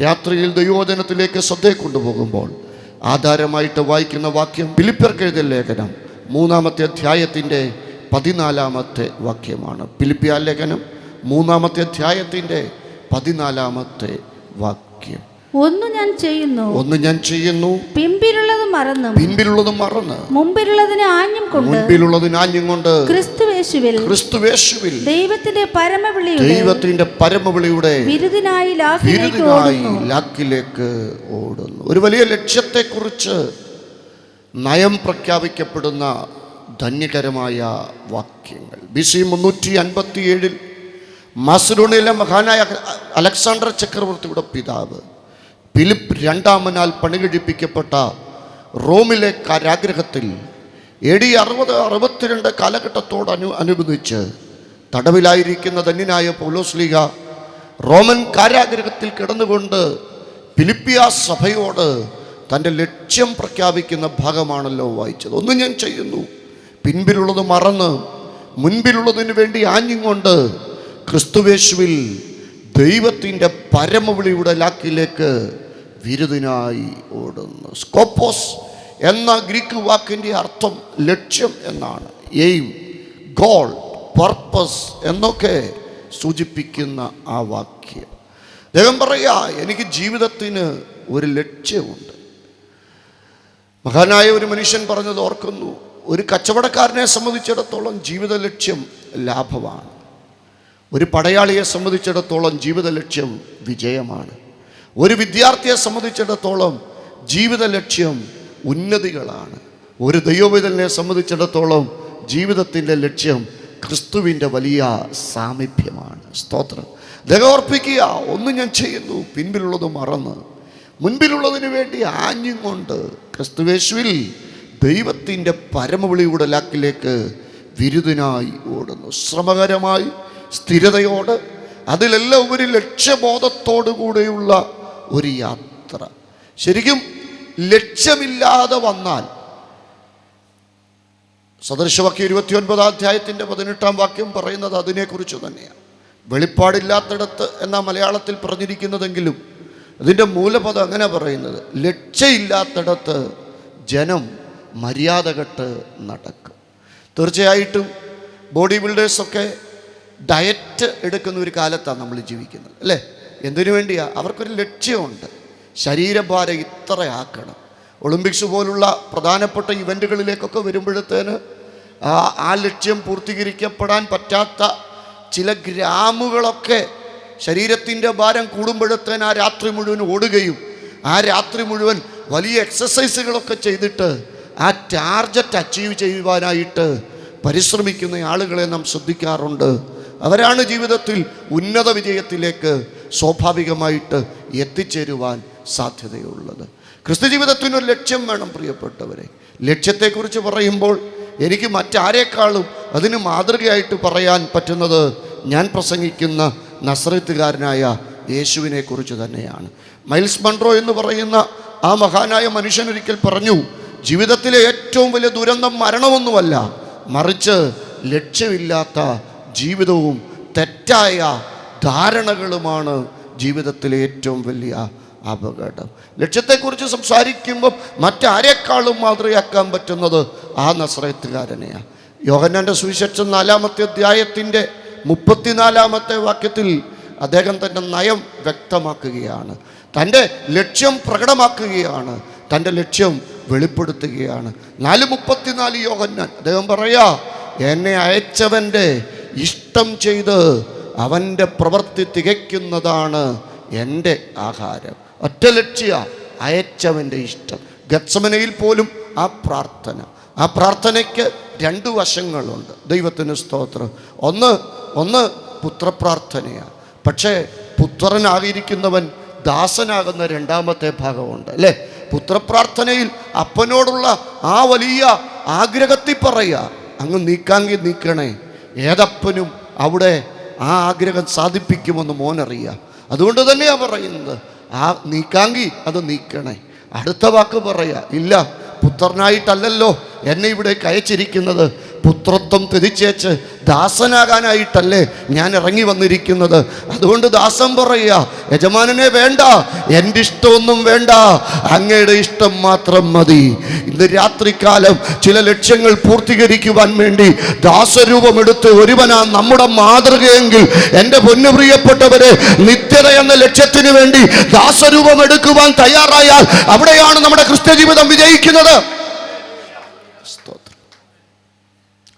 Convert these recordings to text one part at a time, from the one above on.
രാത്രിയിൽ ദൈവവചനത്തിലേക്ക് ശ്രദ്ധയെ കൊണ്ടുപോകുമ്പോൾ ആധാരമായിട്ട് വായിക്കുന്ന വാക്യം ഫിലിപ്പിയർക്ക് എഴുതിയ ലേഖനം 3-ാമത്തെ അധ്യായത്തിൻ്റെ 14-ാമത്തെ വാക്യമാണ്. ഫിലിപ്പിയ ലേഖനം 3-ാമത്തെ അധ്യായത്തിൻ്റെ 14-ാമത്തെ വാക്യം. ഒന്ന് ഞാൻ ചെയ്യുന്നു പിമ്പിലുള്ളത് മറന്ന് മുമ്പിലുള്ളതിനെ ആഞ്ഞും കൊണ്ട് ക്രിസ്തുവേശുവിൽ ദൈവത്തിന്റെ പരമവിളിയുടെ വിരുദിനായി ലാക്കിലേക്ക് ഓടുന്നു. ഒരു വലിയ ലക്ഷ്യത്തെക്കുറിച്ച് നയം പ്രഖ്യാപിക്കപ്പെടുന്ന ധന്യകരമായ വാക്യങ്ങൾ. BC 357 മാസിഡോണിയയിലെ മഹാനായ അലക്സാണ്ടർ ചക്രവർത്തിയുടെ പിതാവ് ഫിലിപ്പ് രണ്ടാമനാൽ പണികഴിപ്പിക്കപ്പെട്ട റോമിലെ കാരാഗ്രഹത്തിൽ AD 60-62 കാലഘട്ടത്തോട് അനുബന്ധിച്ച് തടവിലായിരിക്കുന്ന ധന്യനായ പൗലോസ്ലീഹ റോമൻ കാരാഗ്രഹത്തിൽ കിടന്നുകൊണ്ട് ഫിലിപ്പിയ സഭയോട് തൻ്റെ ലക്ഷ്യം പ്രഖ്യാപിക്കുന്ന ഭാഗമാണല്ലോ വായിച്ചത്. ഒന്ന് ഞാൻ ചെയ്യുന്നു പിൻപിലുള്ളത് മറന്ന് മുൻപിലുള്ളതിനു വേണ്ടി ആഞ്ഞുകൊണ്ട് ക്രിസ്തുവേശുവിൽ ദൈവത്തിൻ്റെ പരമവിളിയുടെ ലാക്കിലേക്ക് വിരുദിനായി ഓടുന്നു. സ്കോപ്പോസ് എന്ന ഗ്രീക്ക് വാക്കിൻ്റെ അർത്ഥം ലക്ഷ്യം എന്നാണ്. എയിം, ഗോൾ, പർപ്പസ് എന്നൊക്കെ സൂചിപ്പിക്കുന്ന ആ വാക്യം. അദ്ദേഹം പറയാ, എനിക്ക് ജീവിതത്തിന് ഒരു ലക്ഷ്യമുണ്ട്. മഹാനായ ഒരു മനുഷ്യൻ പറഞ്ഞത് ഓർക്കുന്നു. ഒരു കച്ചവടക്കാരനെ സംബന്ധിച്ചിടത്തോളം ജീവിത ലക്ഷ്യം ലാഭമാണ്. ഒരു പടയാളിയെ സംബന്ധിച്ചിടത്തോളം ജീവിത ലക്ഷ്യം വിജയമാണ്. ഒരു വിദ്യാർത്ഥിയെ സംബന്ധിച്ചിടത്തോളം ജീവിത ലക്ഷ്യം ഉന്നതികളാണ്. ഒരു ദൈവവേദനെ സംബന്ധിച്ചിടത്തോളം ജീവിതത്തിൻ്റെ ലക്ഷ്യം ക്രിസ്തുവിൻ്റെ വലിയ സാമീപ്യമാണ്. സ്തോത്രം. ദൈവോർപ്പിക്കുക, ഒന്ന് ഞാൻ ചെയ്യുന്നു പിൻപിലുള്ളത് മറന്ന് മുൻപിലുള്ളതിന് വേണ്ടി ആഞ്ഞും കൊണ്ട് ക്രിസ്തുവേശുവിൽ ദൈവത്തിൻ്റെ പരമവിളിയുടെ ലാക്കിലേക്ക് വിരുദിനായി ഓടുന്നു. ശ്രമകരമായി, സ്ഥിരതയോട്, അതിലെല്ലാം ഒരു ലക്ഷ്യബോധത്തോടു കൂടെയുള്ള ഒരു യാത്ര. ശരിക്കും ലക്ഷ്യമില്ലാതെ വന്നാൽ, സദൃശവാക്യം 29-ാം അധ്യായത്തിൻ്റെ 18-ാം വാക്യം പറയുന്നത് അതിനെക്കുറിച്ച് തന്നെയാണ്. വെളിപ്പാടില്ലാത്തിടത്ത് എന്ന മലയാളത്തിൽ പറഞ്ഞിരിക്കുന്നതെങ്കിലും അതിൻ്റെ മൂലപദം അങ്ങനെ പറയുന്നത്, ലക്ഷ്യമില്ലാത്തിടത്ത് ജനം മര്യാദ കെട്ട് നടക്കും. തീർച്ചയായിട്ടും ബോഡി ബിൽഡേഴ്സൊക്കെ ഡയറ്റ് എടുക്കുന്ന ഒരു കാലത്താണ് നമ്മൾ ജീവിക്കുന്നത്, അല്ലേ? എന്തിനു വേണ്ടിയാ? അവർക്കൊരു ലക്ഷ്യമുണ്ട്. ശരീരഭാരം ഇത്ര ആക്കണം. ഒളിമ്പിക്സ് പോലുള്ള പ്രധാനപ്പെട്ട ഇവൻറ്റുകളിലേക്കൊക്കെ വരുമ്പോഴത്തേന് ആ ലക്ഷ്യം പൂർത്തീകരിക്കപ്പെടാൻ പറ്റാത്ത ചില ഗ്രാമുകളൊക്കെ ശരീരത്തിൻ്റെ ഭാരം കൂടുമ്പോഴത്തേന് ആ രാത്രി മുഴുവൻ ഓടുകയും ആ രാത്രി മുഴുവൻ വലിയ എക്സസൈസുകളൊക്കെ ചെയ്തിട്ട് ആ ടാർഗറ്റ് അച്ചീവ് ചെയ്യുവാനായിട്ട് പരിശ്രമിക്കുന്ന ആളുകളെ നാം ശ്രദ്ധിക്കാറുണ്ട്. അവരാണ് ജീവിതത്തിൽ ഉന്നത വിജയത്തിലേക്ക് സ്വാഭാവികമായിട്ട് എത്തിച്ചേരുവാൻ സാധ്യതയുള്ളത്. ക്രിസ്തു ജീവിതത്തിനൊരു ലക്ഷ്യം വേണം പ്രിയപ്പെട്ടവരെ. ലക്ഷ്യത്തെക്കുറിച്ച് പറയുമ്പോൾ എനിക്ക് മറ്റാരേക്കാളും അതിന് മാതൃകയായിട്ട് പറയാൻ പറ്റുന്നത് ഞാൻ പ്രസംഗിക്കുന്ന നസ്രത്തുകാരനായ യേശുവിനെ കുറിച്ച് തന്നെയാണ്. മൈൽസ് മൺറോ എന്ന് പറയുന്ന ആ മഹാനായ മനുഷ്യനൊരിക്കൽ പറഞ്ഞു, ജീവിതത്തിലെ ഏറ്റവും വലിയ ദുരന്തം മരണമൊന്നുമല്ല, മറിച്ച് ലക്ഷ്യമില്ലാത്ത ജീവിതവും തെറ്റായ ധാരണകളുമാണ് ജീവിതത്തിലെ ഏറ്റവും വലിയ അപകടം. ലക്ഷ്യത്തെക്കുറിച്ച് സംസാരിക്കുമ്പോൾ മറ്റാരേക്കാളും മാതൃകയാക്കാൻ പറ്റുന്നത് ആ നസ്രത്തുകാരനെയാണ്. യോഹന്നാൻ്റെ സുവിശേഷം 4-ാമത്തെ അധ്യായത്തിൻ്റെ 34-ാമത്തെ വാക്യത്തിൽ അദ്ദേഹം തൻ്റെ നയം വ്യക്തമാക്കുകയാണ്. തൻ്റെ ലക്ഷ്യം പ്രകടമാക്കുകയാണ്. തൻ്റെ ലക്ഷ്യം വെളിപ്പെടുത്തുകയാണ്. 4:34 യോഹന്നാൻ അദ്ദേഹം പറയാ, എന്നെ അയച്ചവൻ്റെ ഇഷ്ടം ചെയ്ത് അവൻ്റെ പ്രവൃത്തി തികയ്ക്കുന്നതാണ് എൻ്റെ ആഹാരം. ഒറ്റ ലക്ഷ്യ, അയച്ചവൻ്റെ ഇഷ്ടം. ഗത്സമനയിൽ പോലും ആ പ്രാർത്ഥനയ്ക്ക് 2 വശങ്ങളുണ്ട്. ദൈവത്തിന് സ്തോത്രം. ഒന്ന് പുത്രപ്രാർത്ഥനയാണ്. പക്ഷേ പുത്രനായിരിക്കുന്നവൻ ദാസനാകുന്ന 2ാമത്തെ ഭാഗമുണ്ട്, അല്ലേ? പുത്രപ്രാർത്ഥനയിൽ അപ്പനോടുള്ള ആ വലിയ ആഗ്രഹത്തിൽ പറയുക, അങ്ങ് നീക്കാങ്കി നീക്കണേ. ഏതപ്പനും അവിടെ ആ ആഗ്രഹം സാധിപ്പിക്കുമെന്ന് മോനറിയാം. അതുകൊണ്ട് തന്നെയാണ് പറയുന്നത്, ആ നീക്കാങ്കി അത് നീക്കണേ. അടുത്ത വാക്ക് പറയാ, ഇല്ല പുത്രനായിട്ടല്ലല്ലോ എന്നെ ഇവിടെ അയച്ചിരിക്കുന്നത്, പുത്രത്വം ത്യജിച്ചേച്ച് ദാസനാകാനായിട്ടല്ലേ ഞാൻ ഇറങ്ങി വന്നിരിക്കുന്നത്. അതുകൊണ്ട് ദാസൻ പറയുക, യജമാനനെ വേണ്ട, എൻ്റെ ഇഷ്ടമൊന്നും വേണ്ട, അങ്ങയുടെ ഇഷ്ടം മാത്രം മതി. ഇന്ന് രാത്രികാലം ചില ലക്ഷ്യങ്ങൾ പൂർത്തീകരിക്കുവാൻ വേണ്ടി ദാസരൂപമെടുത്ത് ഒരുവനാ നമ്മുടെ മാതൃകയെങ്കിൽ, എൻ്റെ പൊന്നുപ്രിയപ്പെട്ടവരെ, നിത്യത എന്ന ലക്ഷ്യത്തിന് വേണ്ടി ദാസരൂപം എടുക്കുവാൻ തയ്യാറായാൽ അവിടെയാണ് നമ്മുടെ ക്രിസ്ത്യ ജീവിതം വിജയിക്കുന്നത്.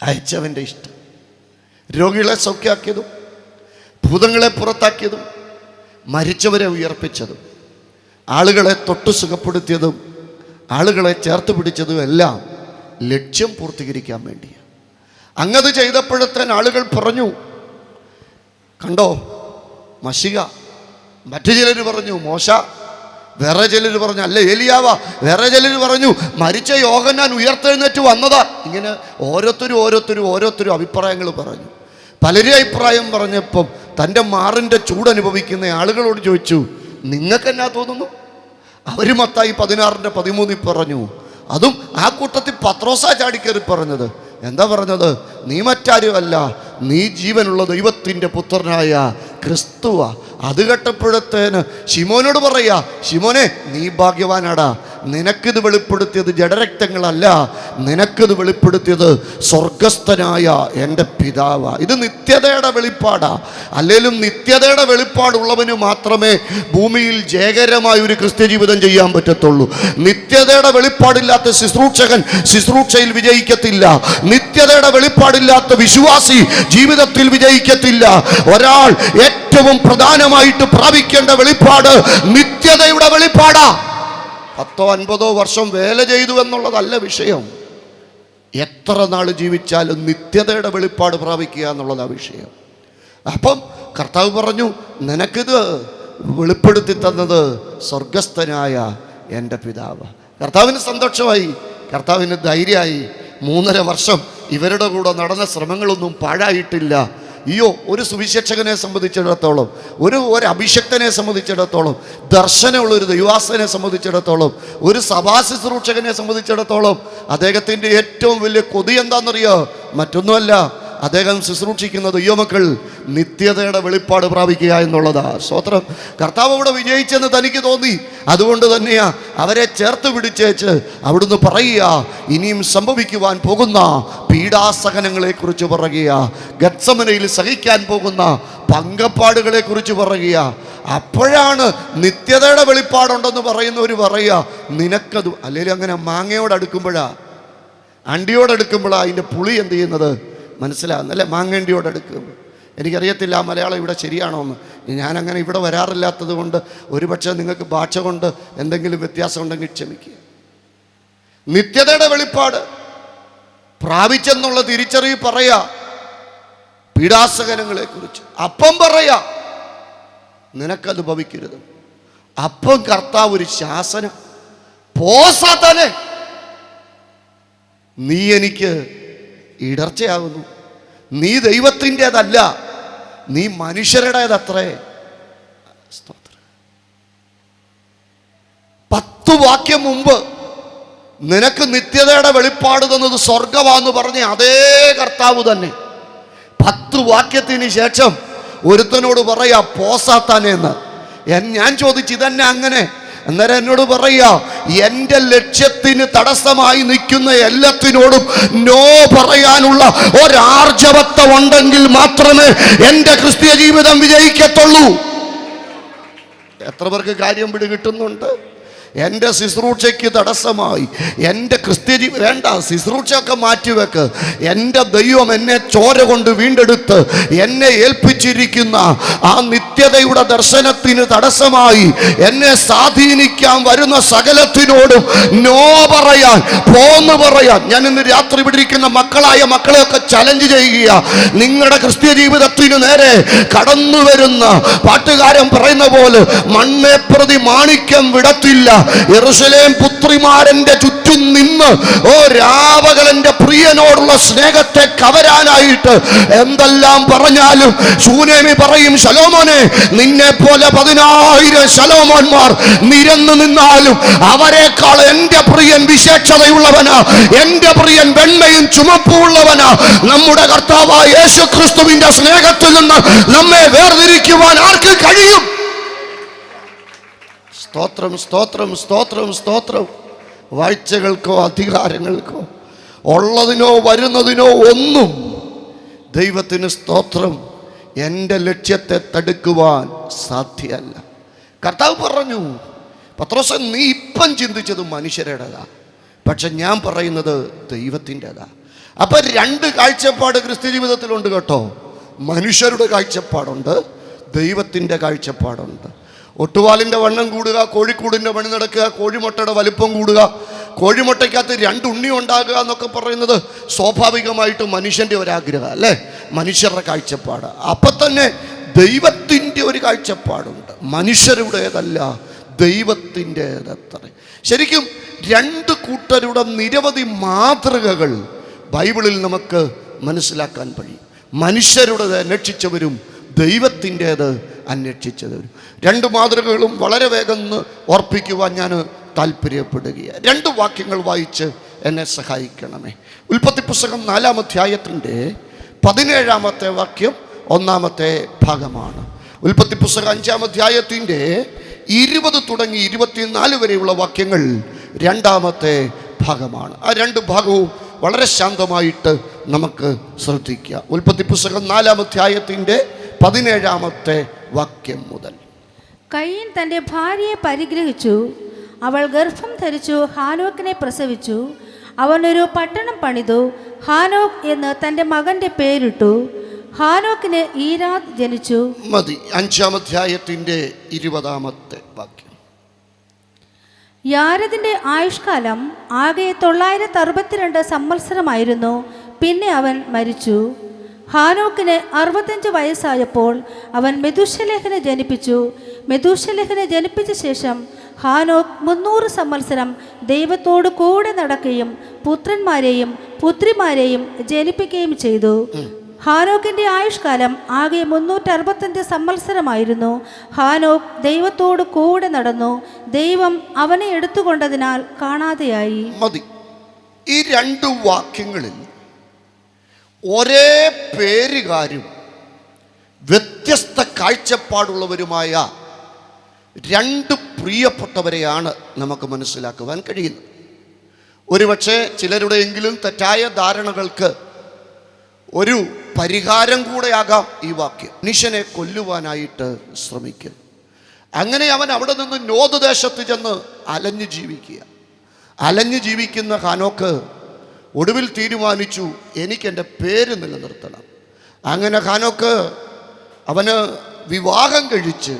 അയച്ചവൻ്റെ ഇഷ്ടം. രോഗികളെ സൗഖ്യമാക്കിയതും ഭൂതങ്ങളെ പുറത്താക്കിയതും മരിച്ചവരെ ഉയർപ്പിച്ചതും ആളുകളെ തൊട്ടു സുഖപ്പെടുത്തിയതും ആളുകളെ ചേർത്ത് പിടിച്ചതും എല്ലാം ലക്ഷ്യം പൂർത്തീകരിക്കാൻ വേണ്ടിയാണ്. അങ്ങത് ചെയ്തപ്പോഴത്തേന് ആളുകൾ പറഞ്ഞു, കണ്ടോ മശിക. മറ്റു ചിലർ പറഞ്ഞു മോശ, വേറെ ചിലർ പറഞ്ഞു അല്ല ഏലിയാവ, വേറെ ചിലർ പറഞ്ഞു മരിച്ച യോഹന്നാൻ ഉയർത്തെഴുന്നേറ്റ് വന്നതാ. ഇങ്ങനെ ഓരോരുത്തരും അഭിപ്രായങ്ങൾ പറഞ്ഞു. പലരും അഭിപ്രായം പറഞ്ഞപ്പം തൻ്റെ മാറിൻ്റെ ചൂടനുഭവിക്കുന്ന ആളുകളോട് ചോദിച്ചു, നിങ്ങൾക്കെന്നാ തോന്നുന്നു? അവർ മത്തായി 16:13 പറഞ്ഞു. അതും ആ കൂട്ടത്തിൽ പത്രോസാ ചാടിക്കയറി പറഞ്ഞത്. എന്താ പറഞ്ഞത്? നീ മറ്റാരുമല്ല, നീ ജീവനുള്ള ദൈവത്തിൻ്റെ പുത്രനായ ക്രിസ്തുവാ. അത് കേട്ടപ്പോഴത്തേന് ശിമോനോട് പറയാ, ശിമോനെ നീ ഭാഗ്യവാനാടാ, നിനക്കിത് വെളിപ്പെടുത്തിയത് ജഡരക്തങ്ങളല്ല, നിനക്കിത് വെളിപ്പെടുത്തിയത് സ്വർഗസ്ഥനായ എൻ്റെ പിതാവാ. ഇത് നിത്യതയുടെ വെളിപ്പാടാ. അല്ലെങ്കിലും നിത്യതയുടെ വെളിപ്പാടുള്ളവന് മാത്രമേ ഭൂമിയിൽ ജയകരമായ ഒരു ക്രിസ്ത്യ ജീവിതം ചെയ്യാൻ പറ്റത്തുള്ളൂ. നിത്യതയുടെ വെളിപ്പാടില്ലാത്ത ശുശ്രൂഷകൻ ശുശ്രൂഷയിൽ വിജയിക്കത്തില്ല. നിത്യതയുടെ വെളിപ്പാടില്ലാത്ത വിശ്വാസി ജീവിതത്തിൽ വിജയിക്കത്തില്ല. ഒരാൾ ഏറ്റവും പ്രധാനമായിട്ട് പ്രാപിക്കേണ്ട വെളിപ്പാട് നിത്യതയുടെ വെളിപ്പാടാ. 10-50 വർഷം വേല ചെയ്തു എന്നുള്ളതല്ല വിഷയം. എത്ര നാൾ ജീവിച്ചാലും നിത്യതയുടെ വെളിപ്പാട് പ്രാപിക്കുക എന്നുള്ളതാണ് വിഷയം. അപ്പം കർത്താവ് പറഞ്ഞു, നിനക്കിത് വെളിപ്പെടുത്തി തന്നത് സ്വർഗസ്ഥനായ എൻ്റെ പിതാവ്. കർത്താവിന് സന്തോഷമായി, കർത്താവിന് ധൈര്യമായി. 3.5 വർഷം ഇവരുടെ കൂടെ നടന്ന ശ്രമങ്ങളൊന്നും പാഴായിട്ടില്ല. അയ്യോ, ഒരു സുവിശേഷകനെ സംബന്ധിച്ചിടത്തോളം, ഒരു അഭിഷക്തനെ സംബന്ധിച്ചിടത്തോളം, ദർശനമുള്ളൊരു ദൈവാസനെ സംബന്ധിച്ചിടത്തോളം, ഒരു സഭാ ശുശ്രൂഷകനെ സംബന്ധിച്ചിടത്തോളം അദ്ദേഹത്തിൻ്റെ ഏറ്റവും വലിയ കൊതി എന്താണെന്നറിയോ? മറ്റൊന്നുമല്ല, അദ്ദേഹം ശുശ്രൂഷിക്കുന്ന ദൈവമക്കൾ നിത്യതയുടെ വെളിപ്പാട് പ്രാപിക്കുക എന്നുള്ളതാ. സ്തോത്രം. കർത്താവ് അവിടെ വിജയിച്ചെന്ന് തനിക്ക് തോന്നി. അതുകൊണ്ട് തന്നെയാ അവരെ ചേർത്ത് പിടിച്ചേച്ച് അവിടുന്ന് പറയുക, ഇനിയും സംഭവിക്കുവാൻ പോകുന്ന പീഡാസഹനങ്ങളെ കുറിച്ച് പറയുക, ഗത്സമനയിൽ സഹിക്കാൻ പോകുന്ന പങ്കപ്പാടുകളെ കുറിച്ച് പറയുക. അപ്പോഴാണ് നിത്യതയുടെ വെളിപ്പാടുണ്ടെന്ന് പറയുന്നവർ പറയുക, നിനക്കത്. അല്ലെങ്കിൽ അങ്ങനെ മാങ്ങയോടടുക്കുമ്പോഴാ, അണ്ടിയോടടുക്കുമ്പോഴാണ് അതിൻ്റെ പുളി എന്ത് ചെയ്യുന്നത് മനസ്സിലാകുന്നല്ലേ? മാങ്ങണ്ടിയോടടുക്കും. എനിക്കറിയത്തില്ല ആ മലയാളം ഇവിടെ ശരിയാണോ എന്ന്. ഞാനങ്ങനെ ഇവിടെ വരാറില്ലാത്തത് കൊണ്ട് ഒരുപക്ഷെ നിങ്ങൾക്ക് ഭാഷ കൊണ്ട് എന്തെങ്കിലും വ്യത്യാസം ഉണ്ടെങ്കിൽ ക്ഷമിക്കുക. നിത്യതയുടെ വെളിപ്പാട് പ്രാപിച്ചെന്നുള്ള തിരിച്ചറിവ് പറയാ, പീഡാസഹനങ്ങളെ കുറിച്ച്. അപ്പം പറയാ, നിനക്കത് ഭവിക്കരുത്. അപ്പം കർത്താവ് ഒരു ശാസനം, പോസാത്താനെ, നീ എനിക്ക് ഇടർച്ചയാകുന്നു, നീ ദൈവത്തിൻ്റെതല്ല, നീ മനുഷ്യരുടേതത്രേ. 10 വാക്യം മുമ്പ് നിനക്ക് നിത്യതയുടെ വെളിപ്പാട് തന്നത് സ്വർഗമാന്ന് പറഞ്ഞ അതേ കർത്താവ് തന്നെ 10 വാക്യത്തിന് ശേഷം ഒരുത്തനോട് പറയാ പോസാത്താനെന്ന്. ഞാൻ ചോദിച്ചു, ഇതന്നെ അങ്ങനെ? അന്നേരം എന്നോട് പറയാ, എൻ്റെ ലക്ഷ്യത്തിന് തടസ്സമായി നിൽക്കുന്ന എല്ലാത്തിനോടും നോ പറയാനുള്ള ഒരാർജവത്വം ഉണ്ടെങ്കിൽ മാത്രമേ എൻ്റെ ക്രിസ്തീയ ജീവിതം വിജയിക്കത്തുള്ളൂ. എത്ര പേർക്ക് കാര്യം പിടികിട്ടുന്നുണ്ട്? എൻ്റെ ശുശ്രൂഷയ്ക്ക് തടസ്സമായി എൻ്റെ ക്രിസ്ത്യ വേണ്ട, ശുശ്രൂഷയൊക്കെ മാറ്റിവെക്ക്. എൻ്റെ ദൈവം എന്നെ ചോര കൊണ്ട് വീണ്ടെടുത്ത് എന്നെ ഏൽപ്പിച്ചിരിക്കുന്ന ആ നിത്യതയുടെ ദർശനത്തിന് തടസ്സമായി എന്നെ സ്വാധീനിക്കാൻ വരുന്ന സകലത്തിനോടും നോ പറയാൻ, പോന്ന് പറയാൻ ഞാൻ ഇന്ന് രാത്രി പിടിക്കുന്ന മക്കളെയൊക്കെ ചലഞ്ച് ചെയ്യുക. നിങ്ങളുടെ ക്രിസ്ത്യ ജീവിതത്തിന് നേരെ കടന്നു വരുന്ന പാട്ടുകാരൻ പറയുന്ന പോലെ മണ്ണെ പ്രതി മാണിക്യം വിടത്തില്ല. യെരൂശലേം പുത്രിമാരന്റെ ചുറ്റും നിന്ന് രാവകളന്റെ പ്രിയനോടുള്ള സ്നേഹത്തെ കവരാനായിട്ട് എന്തെല്ലാം പറഞ്ഞാലും ശൂനേമി പറയും, ശലോമോനെ, നിന്നെ പോലെ 10,000 ശലോമോന്മാർ നിരന്നു നിന്നാലും അവരെക്കാൾ എൻ്റെ പ്രിയൻ വിശേഷതയുള്ളവനാ, എൻ്റെ പ്രിയൻ വെണ്മയും ചുമപ്പുള്ളവനാ. നമ്മുടെ കർത്താവായ യേശു ക്രിസ്തുവിന്റെ സ്നേഹത്തിൽ നിന്ന് നമ്മെ വേർതിരിക്കുവാൻ ആർക്ക് കഴിയും? സ്തോത്രം, സ്തോത്രം, സ്തോത്രം, സ്തോത്രം. വാഴ്ചകൾക്കോ അധികാരങ്ങൾക്കോ ഉള്ളതിനോ വരുന്നതിനോ ഒന്നും ദൈവത്തിന് സ്തോത്രം എൻ്റെ ലക്ഷ്യത്തെ തടുക്കുവാൻ സാധ്യമല്ല. കർത്താവ് പറഞ്ഞു, പത്രോസേ, നീ ഇപ്പം ചിന്തിച്ചത് മനുഷ്യരുടേതാ, പക്ഷെ ഞാൻ പറയുന്നത് ദൈവത്തിൻ്റെതാ. അപ്പൊ രണ്ട് കാഴ്ചപ്പാട് ക്രിസ്ത്യ ജീവിതത്തിലുണ്ട് കേട്ടോ. മനുഷ്യരുടെ കാഴ്ചപ്പാടുണ്ട്, ദൈവത്തിൻ്റെ കാഴ്ചപ്പാടുണ്ട്. ഒട്ടുവാലിൻ്റെ വണ്ണം കൂടുക, കോഴിക്കൂടിൻ്റെ പണി നടക്കുക, കോഴിമുട്ടയുടെ വലിപ്പം കൂടുക, കോഴിമുട്ടയ്ക്കകത്ത് രണ്ട് ഉണ്ണി ഉണ്ടാകുക എന്നൊക്കെ പറയുന്നത് സ്വാഭാവികമായിട്ടും മനുഷ്യൻ്റെ ഒരാഗ്രഹം അല്ലേ, മനുഷ്യരുടെ കാഴ്ചപ്പാട്. അപ്പം തന്നെ ദൈവത്തിൻ്റെ ഒരു കാഴ്ചപ്പാടുണ്ട്, മനുഷ്യരുടേതല്ല, ദൈവത്തിൻ്റെതത്ര. ശരിക്കും രണ്ട് കൂട്ടരുടെ നിരവധി മാതൃകകൾ ബൈബിളിൽ നമുക്ക് മനസ്സിലാക്കാൻ കഴിയും. മനുഷ്യരുടേത് അന്വേഷിച്ചവരും ദൈവത്തിൻ്റേത് അന്വേഷിച്ചവരും. രണ്ട് മാതൃകകളും വളരെ വേഗം ഓർപ്പിക്കുവാൻ ഞാൻ താല്പര്യപ്പെടുകയാണ്. രണ്ട് വാക്യങ്ങൾ വായിച്ച് എന്നെ സഹായിക്കണമേ. ഉൽപ്പത്തി പുസ്തകം 4-ാം അധ്യായത്തിൻ്റെ 17-ാമത്തെ വാക്യം 1-ാമത്തെ ഭാഗമാണ്. ഉൽപ്പത്തി പുസ്തകം 5-ാം അധ്യായത്തിൻ്റെ 20 തുടങ്ങി 24 വരെയുള്ള വാക്യങ്ങൾ 2-ാമത്തെ ഭാഗമാണ്. ആ രണ്ട് ഭാഗവും വളരെ ശാന്തമായിട്ട് നമുക്ക് ശ്രദ്ധിക്കാം. ഉൽപ്പത്തി പുസ്തകം 4-ാം അധ്യായത്തിൻ്റെ 17-ാമത്തെ വാക്യം മുതൽ. കയീൻ തൻ്റെ ഭാര്യയെ പരിഗ്രഹിച്ചു, അവൾ ഗർഭം ധരിച്ചു ഹാനോക്കിനെ പ്രസവിച്ചു. അവനൊരു പട്ടണം പണിതു, ഹാനോക്ക് എന്ന് തൻ്റെ മകൻ്റെ പേരിട്ടു. ഹാനോക്കിന് ഈരാദ് ജനിച്ചു. മതി. 5-ാം അധ്യായത്തിൻ്റെ 20-ാമത്തെ വാക്യം. യാരദിൻ്റെ ആയുഷ്കാലം ആകെ 962 സംവത്സരമായിരുന്നു. പിന്നെ അവൻ മരിച്ചു. ഹാനോക്കിന് 65 വയസ്സായപ്പോൾ അവൻ മെഥൂശലഹിനെ ജനിപ്പിച്ചു. മെഥൂശലഹിനെ ജനിപ്പിച്ച ശേഷം ഹാനോക്ക് 300 സംവത്സരം ദൈവത്തോട് കൂടെ നടക്കുകയും പുത്രന്മാരെയും പുത്രിമാരെയും ജനിപ്പിക്കുകയും ചെയ്തു. ഹാനോക്കിൻ്റെ ആയുഷ്കാലം ആകെ 365 സംവത്സരമായിരുന്നു. ഹാനോക്ക് ദൈവത്തോട് കൂടെ നടന്നു. ദൈവം അവനെ എടുത്തുകൊണ്ടതിനാൽ കാണാതെയായി. മതി. ഈ രണ്ട് വാക്യങ്ങളിൽ ഒരേ പേരുകാരും വ്യത്യസ്ത കാഴ്ചപ്പാടുള്ളവരുമായ രണ്ട് പ്രിയപ്പെട്ടവരെയാണ് നമുക്ക് മനസ്സിലാക്കുവാൻ കഴിയുന്നത്. ഒരുപക്ഷെ ചിലരുടെയെങ്കിലും തെറ്റായ ധാരണകൾക്ക് ഒരു പരിഹാരം കൂടെയാകാം ഈ വാക്യം. മനുഷ്യനെ കൊല്ലുവാനായിട്ട് ശ്രമിക്കുന്നു. അങ്ങനെ അവൻ അവിടെ നിന്ന് നോദ് ദേശത്ത് ചെന്ന് അലഞ്ഞു ജീവിക്കുന്ന ഹാനോക്ക് ഒടുവിൽ തീരുമാനിച്ചു, എനിക്കെൻ്റെ പേര് നിലനിർത്തണം. അങ്ങനെ ഹാനോക്ക് അവന് വിവാഹം കഴിച്ച്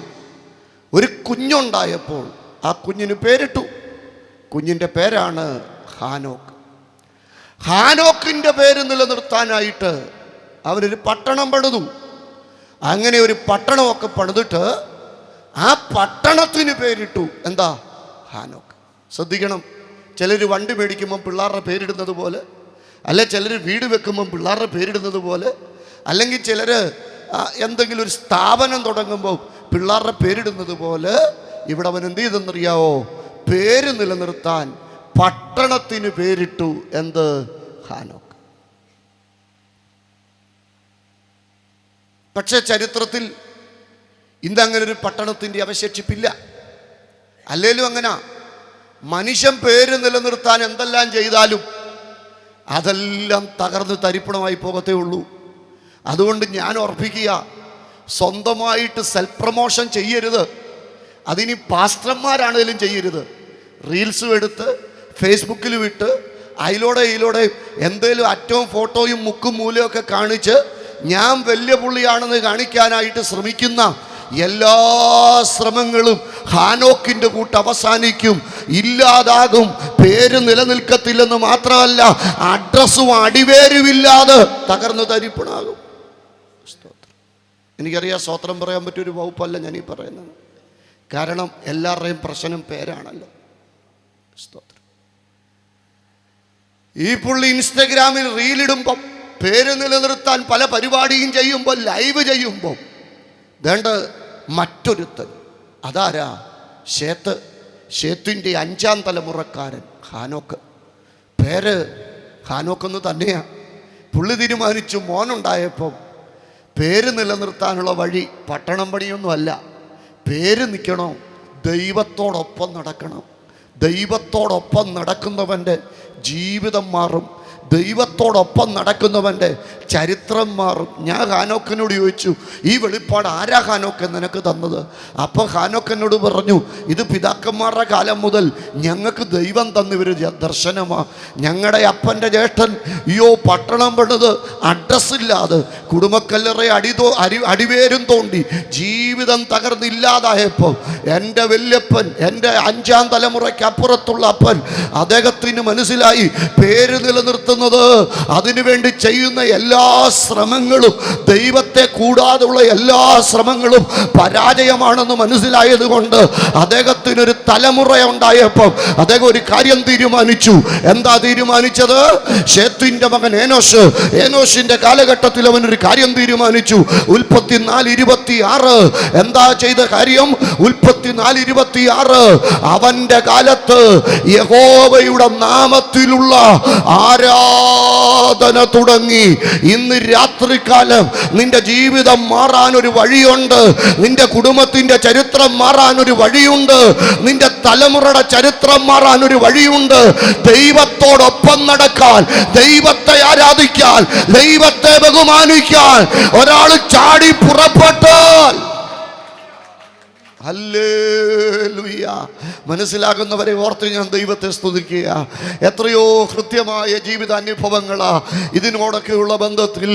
ഒരു കുഞ്ഞുണ്ടായപ്പോൾ ആ കുഞ്ഞിന് പേരിട്ടു. കുഞ്ഞിൻ്റെ പേരാണ് ഹാനോക്ക്. ഹാനോക്കിൻ്റെ പേര് നിലനിർത്താനായിട്ട് അവനൊരു പട്ടണം പണിതു. അങ്ങനെ ഒരു പട്ടണമൊക്കെ പണിതിട്ട് ആ പട്ടണത്തിന് പേരിട്ടു. എന്താ? ഹാനോക്ക്. ശ്രദ്ധിക്കണം, ചിലർ വണ്ടി മേടിക്കുമ്പം പിള്ളേരുടെ പേരിടുന്നത് പോലെ, അല്ലെ ചിലർ വീട് വെക്കുമ്പം പിള്ളേരുടെ പേരിടുന്നത് പോലെ, അല്ലെങ്കിൽ ചിലർ എന്തെങ്കിലും ഒരു സ്ഥാപനം തുടങ്ങുമ്പോൾ പിള്ളേരുടെ പേരിടുന്നത് പോലെ ഇവിടെ അവൻ എന്ത് ചെയ്തെന്നറിയാവോ? പേര് നിലനിർത്താൻ പട്ടണത്തിന് പേരിട്ടു. എന്ത്? ഹാനോക്ക്. പക്ഷെ ചരിത്രത്തിൽ ഇന്നങ്ങനെ ഒരു പട്ടണത്തിൻ്റെ അവശേഷിപ്പില്ല. അല്ലേലും അങ്ങനെ മനുഷ്യൻ പേര് നിലനിർത്താൻ എന്തെല്ലാം ചെയ്താലും അതെല്ലാം തകർന്ന് തരിപ്പണമായി പോകത്തേ ഉള്ളൂ. അതുകൊണ്ട് ഞാൻ ഓർപ്പിക്കുക, സ്വന്തമായിട്ട് സെൽഫ് പ്രൊമോഷൻ ചെയ്യരുത്. അതിനി പാസ്റ്റർമാരാണേലും ചെയ്യരുത്. റീൽസും എടുത്ത് ഫേസ്ബുക്കിൽ വിട്ട് അതിലൂടെ എന്തേലും അറ്റവും ഫോട്ടോയും മുക്കും മൂലയും ഒക്കെ കാണിച്ച് ഞാൻ വലിയ പുള്ളിയാണെന്ന് കാണിക്കാനായിട്ട് ശ്രമിക്കുന്ന എല്ലാ ശ്രമങ്ങളും ഹാനോക്കിൻ്റെ കൂട്ട് അവസാനിക്കും, ഇല്ലാതാകും. പേര് നിലനിൽക്കത്തില്ലെന്ന് മാത്രമല്ല, അഡ്രസ്സും അടിവേരുമില്ലാതെ തകർന്ന് തരിപ്പണാകും. എനിക്കറിയാം, സ്തോത്രം പറയാൻ പറ്റിയൊരു വകുപ്പല്ല ഞാൻ ഈ പറയുന്നത്. കാരണം എല്ലാവരുടെയും പ്രശ്നം പേരാണല്ലോ. സ്തോത്രം. ഈ പുള്ളി ഇൻസ്റ്റഗ്രാമിൽ റീലിടുമ്പം പേര് നിലനിർത്താൻ പല പരിപാടിയും ചെയ്യുമ്പോൾ, ലൈവ് ചെയ്യുമ്പോൾ വേണ്ട മറ്റൊരുത്തൻ. അതാരാ? ശേത്ത്. ഷേത്തിൻ്റെ 5-ാം തലമുറക്കാരൻ ഹാനോക്ക്. പേര് ഹാനോക്കെന്ന് തന്നെയാണ്. പുള്ളി തീരുമാനിച്ചു മോനുണ്ടായപ്പം പേര് നിലനിർത്താനുള്ള വഴി പട്ടണം പണിയൊന്നുമല്ല, പേര് നിൽക്കണോ, ദൈവത്തോടൊപ്പം നടക്കണം. ദൈവത്തോടൊപ്പം നടക്കുന്നവൻ്റെ ജീവിതം മാറും, ദൈവത്തോടൊപ്പം നടക്കുന്നവൻ്റെ ചരിത്രം മാറും. ഞാൻ ഹാനോക്കിനോട് ചോദിച്ചു, ഈ വെളിപ്പാട് ആരാ ഹാനോക്ക് നിനക്ക് തന്നത്? അപ്പോൾ ഹാനോക്കിനോട് പറഞ്ഞു, ഇത് പിതാക്കന്മാരുടെ കാലം മുതൽ ഞങ്ങൾക്ക് ദൈവം തന്നിവര് ദർശനമാണ്. ഞങ്ങളുടെ അപ്പൻ്റെ ജ്യേഷ്ഠൻ പട്ടണം പെട്ടത് അഡ്രസ്സില്ലാതെ കുടുംബക്കല്ലറ അടിവേരും തോണ്ടി ജീവിതം തകർന്നില്ലാതായപ്പോൾ എൻ്റെ വല്യപ്പൻ, എൻ്റെ 5-ാം തലമുറയ്ക്ക് അപ്പുറത്തുള്ള അപ്പൻ, അദ്ദേഹത്തിന് മനസ്സിലായി പേര് നിലനിർത്തുന്നത് അതിനുവേണ്ടി ചെയ്യുന്ന എല്ലാ ശ്രമങ്ങളും, ദൈവത്തെ കൂടാതെയുള്ള എല്ലാ ശ്രമങ്ങളും പരാജയമാണെന്ന് മനസ്സിലായത് കൊണ്ട് അദ്ദേഹത്തിനൊരു തലമുറ ഉണ്ടായപ്പോൾ അദ്ദേഹം ഒരു കാര്യം തീരുമാനിച്ചു. എന്താ തീരുമാനിച്ചത്? ഷേത്തിന്റെ മകൻ ഏനോഷിന്റെ കാലഘട്ടത്തിൽ അവനൊരു കാര്യം തീരുമാനിച്ചു. ഉൽപ്പത്തി 4:26 എന്താ ചെയ്ത കാര്യം? ഉൽപ്പത്തി 4:26 അവന്റെ കാലത്ത് യഹോവയുടെ നാമത്തിലുള്ള ആരാധന തുടങ്ങി. ഇന്ന് രാത്രികാലം നിന്റെ ജീവിതം മാറാൻ ഒരു വഴിയുണ്ട്, നിന്റെ കുടുംബത്തിന്റെ ചരിത്രം മാറാൻ ഒരു വഴിയുണ്ട്, നിന്റെ തലമുറയുടെ ചരിത്രം മാറാൻ ഒരു വഴിയുണ്ട്. ദൈവത്തോടൊപ്പം നടക്കാൻ, ദൈവത്തെ ആരാധിക്കാൻ, ദൈവത്തെ ബഹുമാനിക്കാൻ ഒരാൾ ചാടി പുറപ്പെട്ടാൽ, ഹല്ലേലൂയ. മനസ്സിലാകുന്നവരെ ഓർത്ത് ഞാൻ ദൈവത്തെ സ്തുതിക്കുക. എത്രയോ കൃത്യമായ ജീവിതാനുഭവങ്ങളാ ഇതിനോടൊക്കെയുള്ള ബന്ധത്തിൽ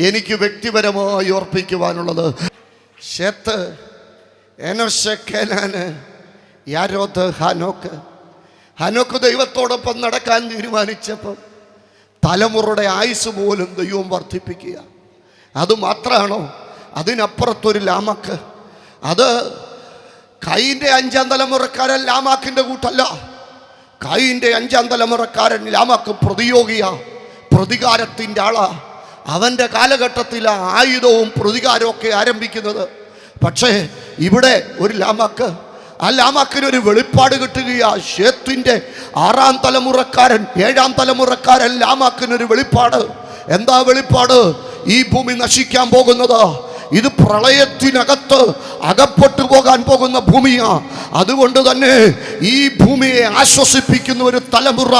എനിക്ക് വ്യക്തിപരമായി ഓർപ്പിക്കുവാനുള്ളത്. ഷേത്ത്, ഏനോഷ്, കേനാന്, യാരോദ്, ഹാനോക്ക് ദൈവത്തോടൊപ്പം നടക്കാൻ തീരുമാനിച്ചപ്പം തലമുറയുടെ ആയുസ് പോലും ദൈവം വർദ്ധിപ്പിക്കുക. അതുമാത്രമാണോ? അതിനപ്പുറത്തൊരു ലാമക്ക്. അത് കയീൻ്റെ 5-ാം തലമുറക്കാരൻ ലാമാക്കിൻ്റെ കൂട്ടല്ല. കയീൻ്റെ 5-ാം തലമുറക്കാരൻ ലാമാക്ക് പ്രതിയോഗിയാ, പ്രതികാരത്തിൻ്റെ ആളാ. അവൻ്റെ കാലഘട്ടത്തിൽ ആയുധവും പ്രതികാരവും ഒക്കെ ആരംഭിക്കുന്നത്. പക്ഷേ ഇവിടെ ഒരു ലാമാക്ക്, ആ ലാമാക്കിനൊരു വെളിപ്പാട് കിട്ടുകയാ. ഷേത്തിൻ്റെ 6-ാം തലമുറക്കാരൻ 7-ാം തലമുറക്കാരൻ ലാമാക്കിനൊരു വെളിപ്പാട്. എന്താ വെളിപ്പാട്? ഈ ഭൂമി നശിക്കാൻ പോകുന്നതാ, ഇത് പ്രളയത്തിനകത്ത് അകപ്പെട്ടു പോകാൻ പോകുന്ന ഭൂമിയാ. അതുകൊണ്ട് തന്നെ ഈ ഭൂമിയെ ആശ്വസിപ്പിക്കുന്ന ഒരു തലമുറ,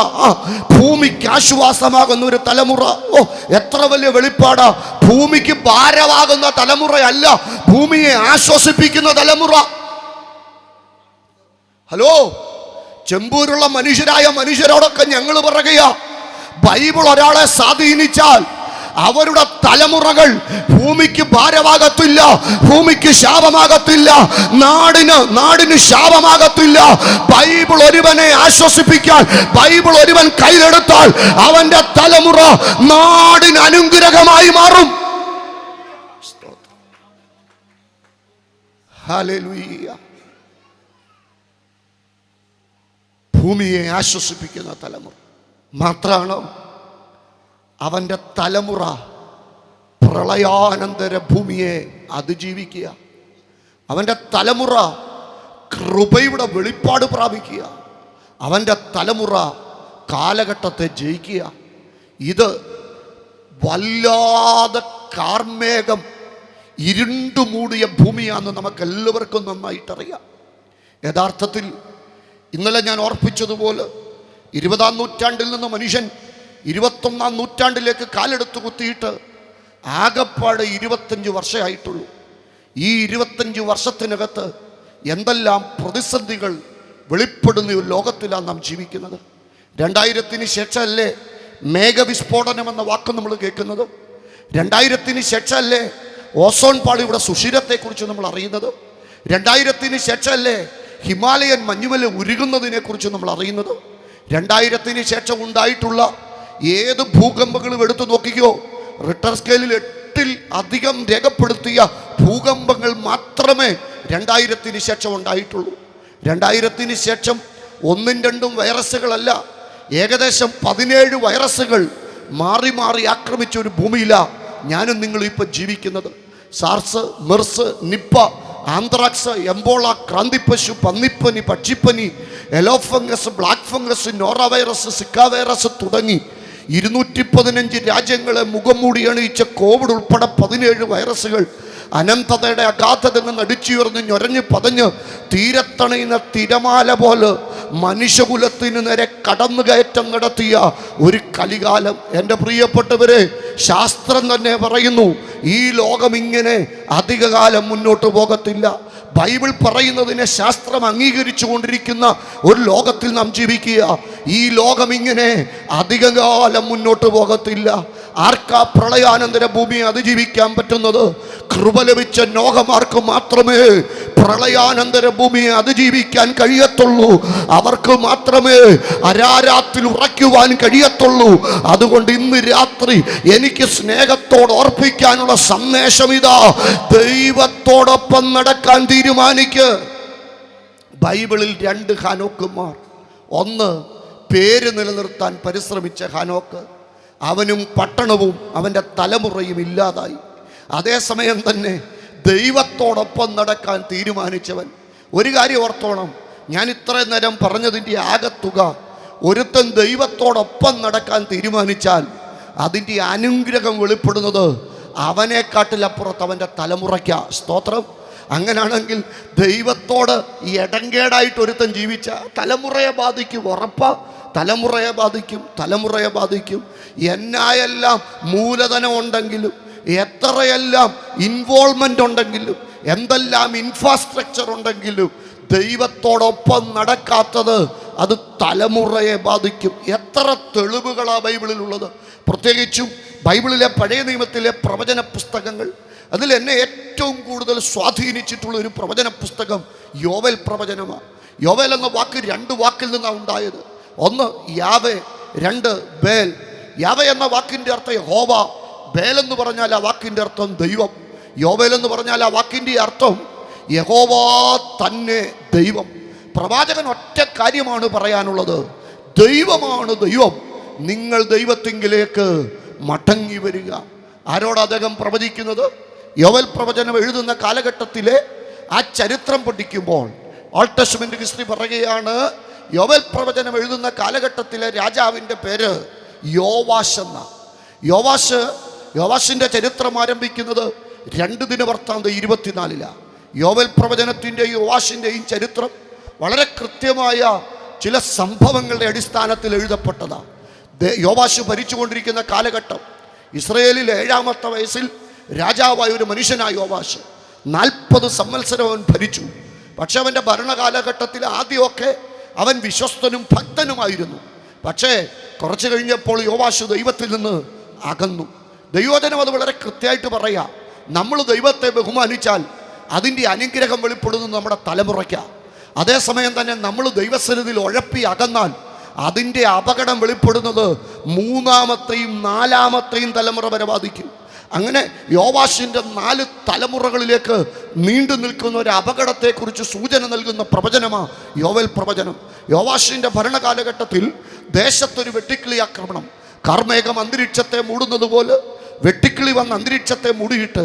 ഭൂമിക്ക് ആശ്വാസമാകുന്ന ഒരു തലമുറ. എത്ര വലിയ വെളിപ്പാടാ! ഭൂമിക്ക് ഭാരമാകുന്ന തലമുറയല്ല, ഭൂമിയെ ആശ്വസിപ്പിക്കുന്ന തലമുറ. ഹലോ, ചെമ്പൂരുള്ള മനുഷ്യരോടൊക്കെ ഞങ്ങൾ പറയുകയാ, ബൈബിൾ ഒരാളെ സ്വാധീനിച്ചാൽ അവരുടെ തലമുറകൾ ഭൂമിക്ക് ഭാരമാകത്തില്ല, ഭൂമിക്ക് ശാപമാകത്തില്ല, നാടിന് ശാപമാകത്തില്ല. ബൈബിൾ ഒരുവനെ ആശ്വസിപ്പിക്കാൻ, ബൈബിൾ ഒരുവൻ കയ്യിലെടുത്താൽ അവന്റെ തലമുറ നാടിന് അനുഗ്രഹമായി മാറും. ഹല്ലേലൂയ. ഭൂമിയെ ആശ്വസിപ്പിക്കുന്ന തലമുറ മാത്രമാണോ? അവൻ്റെ തലമുറ പ്രളയാനന്തര ഭൂമിയെ അതിജീവിക്കുക. അവൻ്റെ തലമുറ കൃപയുടെ വെളിപ്പാട് പ്രാപിക്കുക. അവൻ്റെ തലമുറ കാലഘട്ടത്തെ ജയിക്കുക. ഇത് വല്ലാതെ കാർമേഘം ഇരുണ്ടുമൂടിയ ഭൂമിയാണെന്ന് നമുക്കെല്ലാവർക്കും നന്നായിട്ടറിയാം. യഥാർത്ഥത്തിൽ ഇന്നലെ ഞാൻ ഓർപ്പിച്ചതുപോലെ 20-ാം നൂറ്റാണ്ടിൽ നിന്ന് മനുഷ്യൻ 21-ാം നൂറ്റാണ്ടിലേക്ക് കാലെടുത്ത് കുത്തിയിട്ട് ആകപ്പാട് 25 വർഷമായിട്ടുള്ളൂ. ഈ 25 വർഷത്തിനകത്ത് എന്തെല്ലാം പ്രതിസന്ധികൾ വെളിപ്പെടുന്ന ഒരു ലോകത്തിലാണ് നാം ജീവിക്കുന്നത്. 2000-ന് ശേഷമല്ലേ മേഘവിസ്ഫോടനം എന്ന വാക്ക് നമ്മൾ കേൾക്കുന്നത്? 2000-ന് ശേഷമല്ലേ ഓസോൺ പാളിയുടെ സുഷിരത്തെക്കുറിച്ച് നമ്മൾ അറിയുന്നത്? 2000-ന് ശേഷമല്ലേ ഹിമാലയൻ മഞ്ഞുമല ഉരുകുന്നതിനെ കുറിച്ച് നമ്മൾ അറിയുന്നത്? 2000-ന് ശേഷം ഉണ്ടായിട്ടുള്ള ഏത് ഭൂകമ്പങ്ങളും എടുത്തു നോക്കിക്കോ, റിക്ടർ സ്കെയിലിൽ 8-ൽ അധികം രേഖപ്പെടുത്തിയ ഭൂകമ്പങ്ങൾ മാത്രമേ 2000-ന് ശേഷം ഉണ്ടായിട്ടുള്ളൂ. 2000-ന് ശേഷം 1-2 വൈറസുകളല്ല, ഏകദേശം 17 വൈറസുകൾ മാറി മാറി ആക്രമിച്ച ഒരു ഭൂമിയിലാണ് ഞാനും നിങ്ങളും ഇപ്പം ജീവിക്കുന്നത്. SARS, MERS, Nipah, anthrax, Ebola, ക്രാന്തിപ്പശു, പന്നിപ്പനി, പക്ഷിപ്പനി yellow fungus, black fungus, norovirus, Zika virus തുടങ്ങി 215 രാജ്യങ്ങളെ മുഖം മൂടി അണിയിച്ച കോവിഡ് ഉൾപ്പെടെ 17 വൈറസുകൾ അനന്തതയുടെ അഗാധതയിൽ നിന്ന് അടിച്ചുയർന്ന് ഞൊരഞ്ഞ് പതഞ്ഞ് തീരത്തണയുന്ന തിരമാല പോലെ മനുഷ്യകുലത്തിന് നേരെ കടന്നുകയറ്റം നടത്തിയ ഒരു കലികാലം. എൻ്റെ പ്രിയപ്പെട്ടവരെ, ശാസ്ത്രം തന്നെ പറയുന്നു ഈ ലോകം ഇങ്ങനെ അധികകാലം മുന്നോട്ട് പോകത്തില്ല. ബൈബിൾ പറയുന്നതിനെ ശാസ്ത്രം അംഗീകരിച്ചു കൊണ്ടിരിക്കുന്ന ഒരു ലോകത്തിൽ നാം ജീവിക്കുക. ഈ ലോകം ഇങ്ങനെ അധികകാലം മുന്നോട്ട് പോകത്തില്ല. ആർക്കാ പ്രളയാനന്തര ഭൂമിയെ അതിജീവിക്കാൻ പറ്റുന്നത്? കൃപ ലഭിച്ച നോഹമാർക്ക് മാത്രമേ പ്രളയാനന്തര ഭൂമിയെ അതിജീവിക്കാൻ കഴിയത്തുള്ളൂ. അവർക്ക് മാത്രമേ അരാരാത്തിൽ ഉറയ്ക്കുവാൻ കഴിയത്തുള്ളൂ. അതുകൊണ്ട് ഇന്ന് രാത്രി എനിക്ക് സ്നേഹത്തോട് ഓർപ്പിക്കാനുള്ള സന്ദേശം ഇതാ: ദൈവത്തോടൊപ്പം നടക്കാൻ തീരുമാനിക്ക്. ബൈബിളിൽ 2 ഹാനോക്കുമാർ. ഒന്ന്, പേര് നിലനിർത്താൻ പരിശ്രമിച്ച ഹാനോക്ക്. അവനും പട്ടണവും അവൻ്റെ തലമുറയും ഇല്ലാതായി. അതേസമയം തന്നെ ദൈവത്തോടൊപ്പം നടക്കാൻ തീരുമാനിച്ചവൻ. ഒരു കാര്യം ഓർത്തോണം, ഞാൻ ഇത്രയും നേരം പറഞ്ഞതിൻ്റെ ആകത്തുക, ഒരുത്തൻ ദൈവത്തോടൊപ്പം നടക്കാൻ തീരുമാനിച്ചാൽ അതിൻ്റെ അനുഗ്രഹം വെളിപ്പെടുന്നത് അവനെക്കാട്ടിലപ്പുറത്ത് അവൻ്റെ തലമുറയ്ക്കാ. സ്തോത്രം. അങ്ങനാണെങ്കിൽ ദൈവത്തോട് ഇടങ്കേടായിട്ട് ഒരുത്തൻ ജീവിച്ച തലമുറയെ ബാധിക്കും. ഉറപ്പാ, തലമുറയെ ബാധിക്കും. എന്നായെല്ലാം മൂലധനം ഉണ്ടെങ്കിലും, എത്രയെല്ലാം ഇൻവോൾവ്മെൻ്റ് ഉണ്ടെങ്കിലും, എന്തെല്ലാം ഇൻഫ്രാസ്ട്രക്ചർ ഉണ്ടെങ്കിലും, ദൈവത്തോടൊപ്പം നടക്കാത്തത് അത് തലമുറയെ ബാധിക്കും. എത്ര തെളിവുകളാണ് ബൈബിളിലുള്ളത്. പ്രത്യേകിച്ചും ബൈബിളിലെ പഴയ നിയമത്തിലെ പ്രവചന പുസ്തകങ്ങൾ. അതിൽ എന്നെ ഏറ്റവും കൂടുതൽ സ്വാധീനിച്ചിട്ടുള്ള ഒരു പ്രവചന പുസ്തകം യോവേൽ പ്രവചനമാണ്. യോവേൽ എന്ന വാക്ക് 2 വാക്കിൽ നിന്നാണ് ഉണ്ടായത്. ഒന്ന് യാവേ, 2 ബേൽ. യാവേ എന്ന വാക്കിൻ്റെ അർത്ഥം യഹോവ. ബേൽ എന്ന് പറഞ്ഞാൽ ആ വാക്കിൻ്റെ അർത്ഥം ദൈവം. യോവേൽ എന്ന് പറഞ്ഞാൽ ആ വാക്കിൻ്റെ അർത്ഥം യഹോവ തന്നെ ദൈവം. പ്രവാചകൻ ഒറ്റ കാര്യമാണ് പറയാനുള്ളത്: ദൈവമാണ് ദൈവം, നിങ്ങൾ ദൈവത്തിങ്കിലേക്ക് മടങ്ങി വരിക. ആരോട് അദ്ദേഹം പ്രവചിക്കുന്നത്? യോവേൽ പ്രവചനം എഴുതുന്ന കാലഘട്ടത്തിലെ ആ ചരിത്രം പഠിക്കുമ്പോൾ ഓൾഡ് ടെസ്റ്റ്മെന്റ് ഹിസ്റ്ററി പറയുകയാണ്, യോവേൽ പ്രവചനം എഴുതുന്ന കാലഘട്ടത്തിലെ രാജാവിൻ്റെ പേര് യോവാശ് എന്ന. യോവാശിൻ്റെ ചരിത്രം ആരംഭിക്കുന്നത് 2 ദിനവൃത്താന്തം 24-ലാണ്. യോവേൽ പ്രവചനത്തിൻ്റെയും യോവാശിൻ്റെയും ചരിത്രം വളരെ കൃത്യമായ ചില സംഭവങ്ങളുടെ അടിസ്ഥാനത്തിൽ എഴുതപ്പെട്ടതാണ്. യോവാശ് ഭരിച്ചുകൊണ്ടിരിക്കുന്ന കാലഘട്ടം, ഇസ്രയേലിൽ 7-ാമത്തെ വയസ്സിൽ രാജാവായ ഒരു മനുഷ്യനായ യോവാശ് 40 സംവത്സരം അവൻ ഭരിച്ചു. പക്ഷെ അവൻ്റെ ഭരണകാലഘട്ടത്തിൽ ആദ്യമൊക്കെ അവൻ വിശ്വസ്തനും ഭക്തനുമായിരുന്നു. പക്ഷേ കുറച്ച് കഴിഞ്ഞപ്പോൾ യോവാശ് ദൈവത്തിൽ നിന്ന് അകന്നു. ദൈവവചനം അത് വളരെ കൃത്യമായിട്ട് പറയാം. നമ്മൾ ദൈവത്തെ ബഹുമാനിച്ചാൽ അതിൻ്റെ അനുഗ്രഹം വെളിപ്പെടുന്നത് നമ്മുടെ തലമുറയ്ക്കാണ്. അതേസമയം തന്നെ നമ്മൾ ദൈവസന്നിധിയിൽ ഉഴപ്പി അകന്നാൽ അതിൻ്റെ അപകടം വെളിപ്പെടുന്നത് 3-ാമത്തെയും 4-ാമത്തെയും തലമുറ വരെ ബാധിക്കും. അങ്ങനെ യോവാശിൻ്റെ 4 തലമുറകളിലേക്ക് നീണ്ടു നിൽക്കുന്ന ഒരു അപകടത്തെക്കുറിച്ച് സൂചന നൽകുന്ന പ്രവചനമാണ് യോവേൽ പ്രവചനം. യോവാശിൻ്റെ ഭരണകാലഘട്ടത്തിൽ ദേശത്തൊരു വെട്ടിക്കിളി ആക്രമണം. കാർമേഘം അന്തരീക്ഷത്തെ മൂടുന്നത് പോലെ വെട്ടിക്കിളി വന്ന് അന്തരീക്ഷത്തെ മൂടിയിട്ട്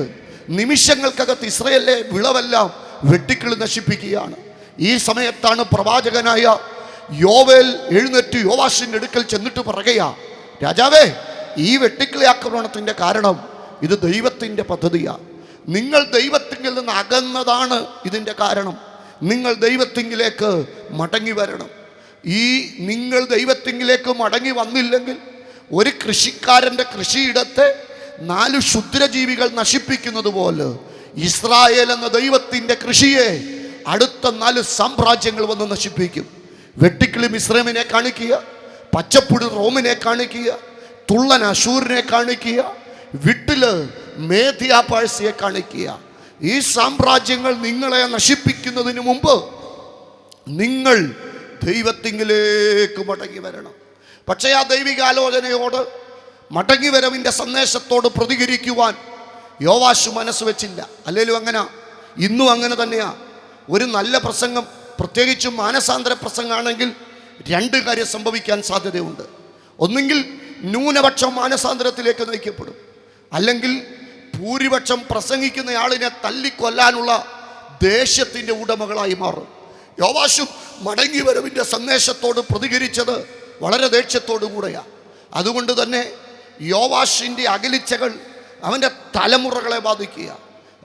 നിമിഷങ്ങൾക്കകത്ത് ഇസ്രയേലിലെ വിളവെല്ലാം വെട്ടിക്കിളി നശിപ്പിക്കുകയാണ്. ഈ സമയത്താണ് പ്രവാചകനായ യോവേൽ എഴുന്നേറ്റ് യോവാശിൻ്റെ അടുക്കൽ ചെന്നിട്ട് പറയുക, രാജാവേ, ഈ വെട്ടിക്കിളി ആക്രമണത്തിൻ്റെ കാരണം ഇത് ദൈവത്തിൻ്റെ പദ്ധതിയാണ്. നിങ്ങൾ ദൈവത്തിങ്കിൽ നിന്ന് അകന്നതാണ് ഇതിൻ്റെ കാരണം. നിങ്ങൾ ദൈവത്തിങ്കിലേക്ക് മടങ്ങി വരണം. ഈ നിങ്ങൾ ദൈവത്തിങ്കിലേക്ക് മടങ്ങി വന്നില്ലെങ്കിൽ ഒരു കൃഷിക്കാരൻ്റെ കൃഷിയിടത്തെ 4 ക്ഷുദ്രജീവികൾ നശിപ്പിക്കുന്നത് പോലെ ഇസ്രായേൽ എന്ന ദൈവത്തിൻ്റെ കൃഷിയെ അടുത്ത 4 സാമ്രാജ്യങ്ങൾ വന്ന് നശിപ്പിക്കും. വെട്ടിക്കിളി മിസ്രൈമിനെ കാണിക്കുക, പച്ചപ്പുഴു റോമിനെ കാണിക്കുക, തുള്ളൻ അശൂരിനെ കാണിക്കുക, വിട്ടില് മേദ്യ പാഴ്സിയെ കാണിക്കുക. ഈ സാമ്രാജ്യങ്ങൾ നിങ്ങളെ നശിപ്പിക്കുന്നതിന് മുമ്പ് നിങ്ങൾ ദൈവത്തിങ്കിലേക്ക് മടങ്ങി വരണം. പക്ഷേ ആ ദൈവികാലോചനയോട്, മടങ്ങിവരവിൻ്റെ സന്ദേശത്തോട് പ്രതികരിക്കുവാൻ യോവാശ് മനസ്സ് വെച്ചില്ല. അല്ലേലും അങ്ങനെ, ഇന്നും അങ്ങനെ തന്നെയാണ്. ഒരു നല്ല പ്രസംഗം, പ്രത്യേകിച്ചും മാനസാന്തര പ്രസംഗമാണെങ്കിൽ 2 കാര്യം സംഭവിക്കാൻ സാധ്യതയുണ്ട്. ഒന്നുകിൽ ന്യൂനപക്ഷം മാനസാന്തരത്തിലേക്ക് നയിക്കപ്പെടും, അല്ലെങ്കിൽ ഭൂരിപക്ഷം പ്രസംഗിക്കുന്നയാളിനെ തല്ലിക്കൊല്ലാനുള്ള ദേഷ്യത്തിൻ്റെ ഉടമകളായി മാറും. യോവാശും മടങ്ങി വരവിൻ്റെ സന്ദേശത്തോട് പ്രതികരിച്ചത് വളരെ ദേഷ്യത്തോടു കൂടെയാണ്. അതുകൊണ്ട് തന്നെ യോവാഷിൻ്റെ അകലിച്ചകൾ അവൻ്റെ തലമുറകളെ ബാധിക്കുക.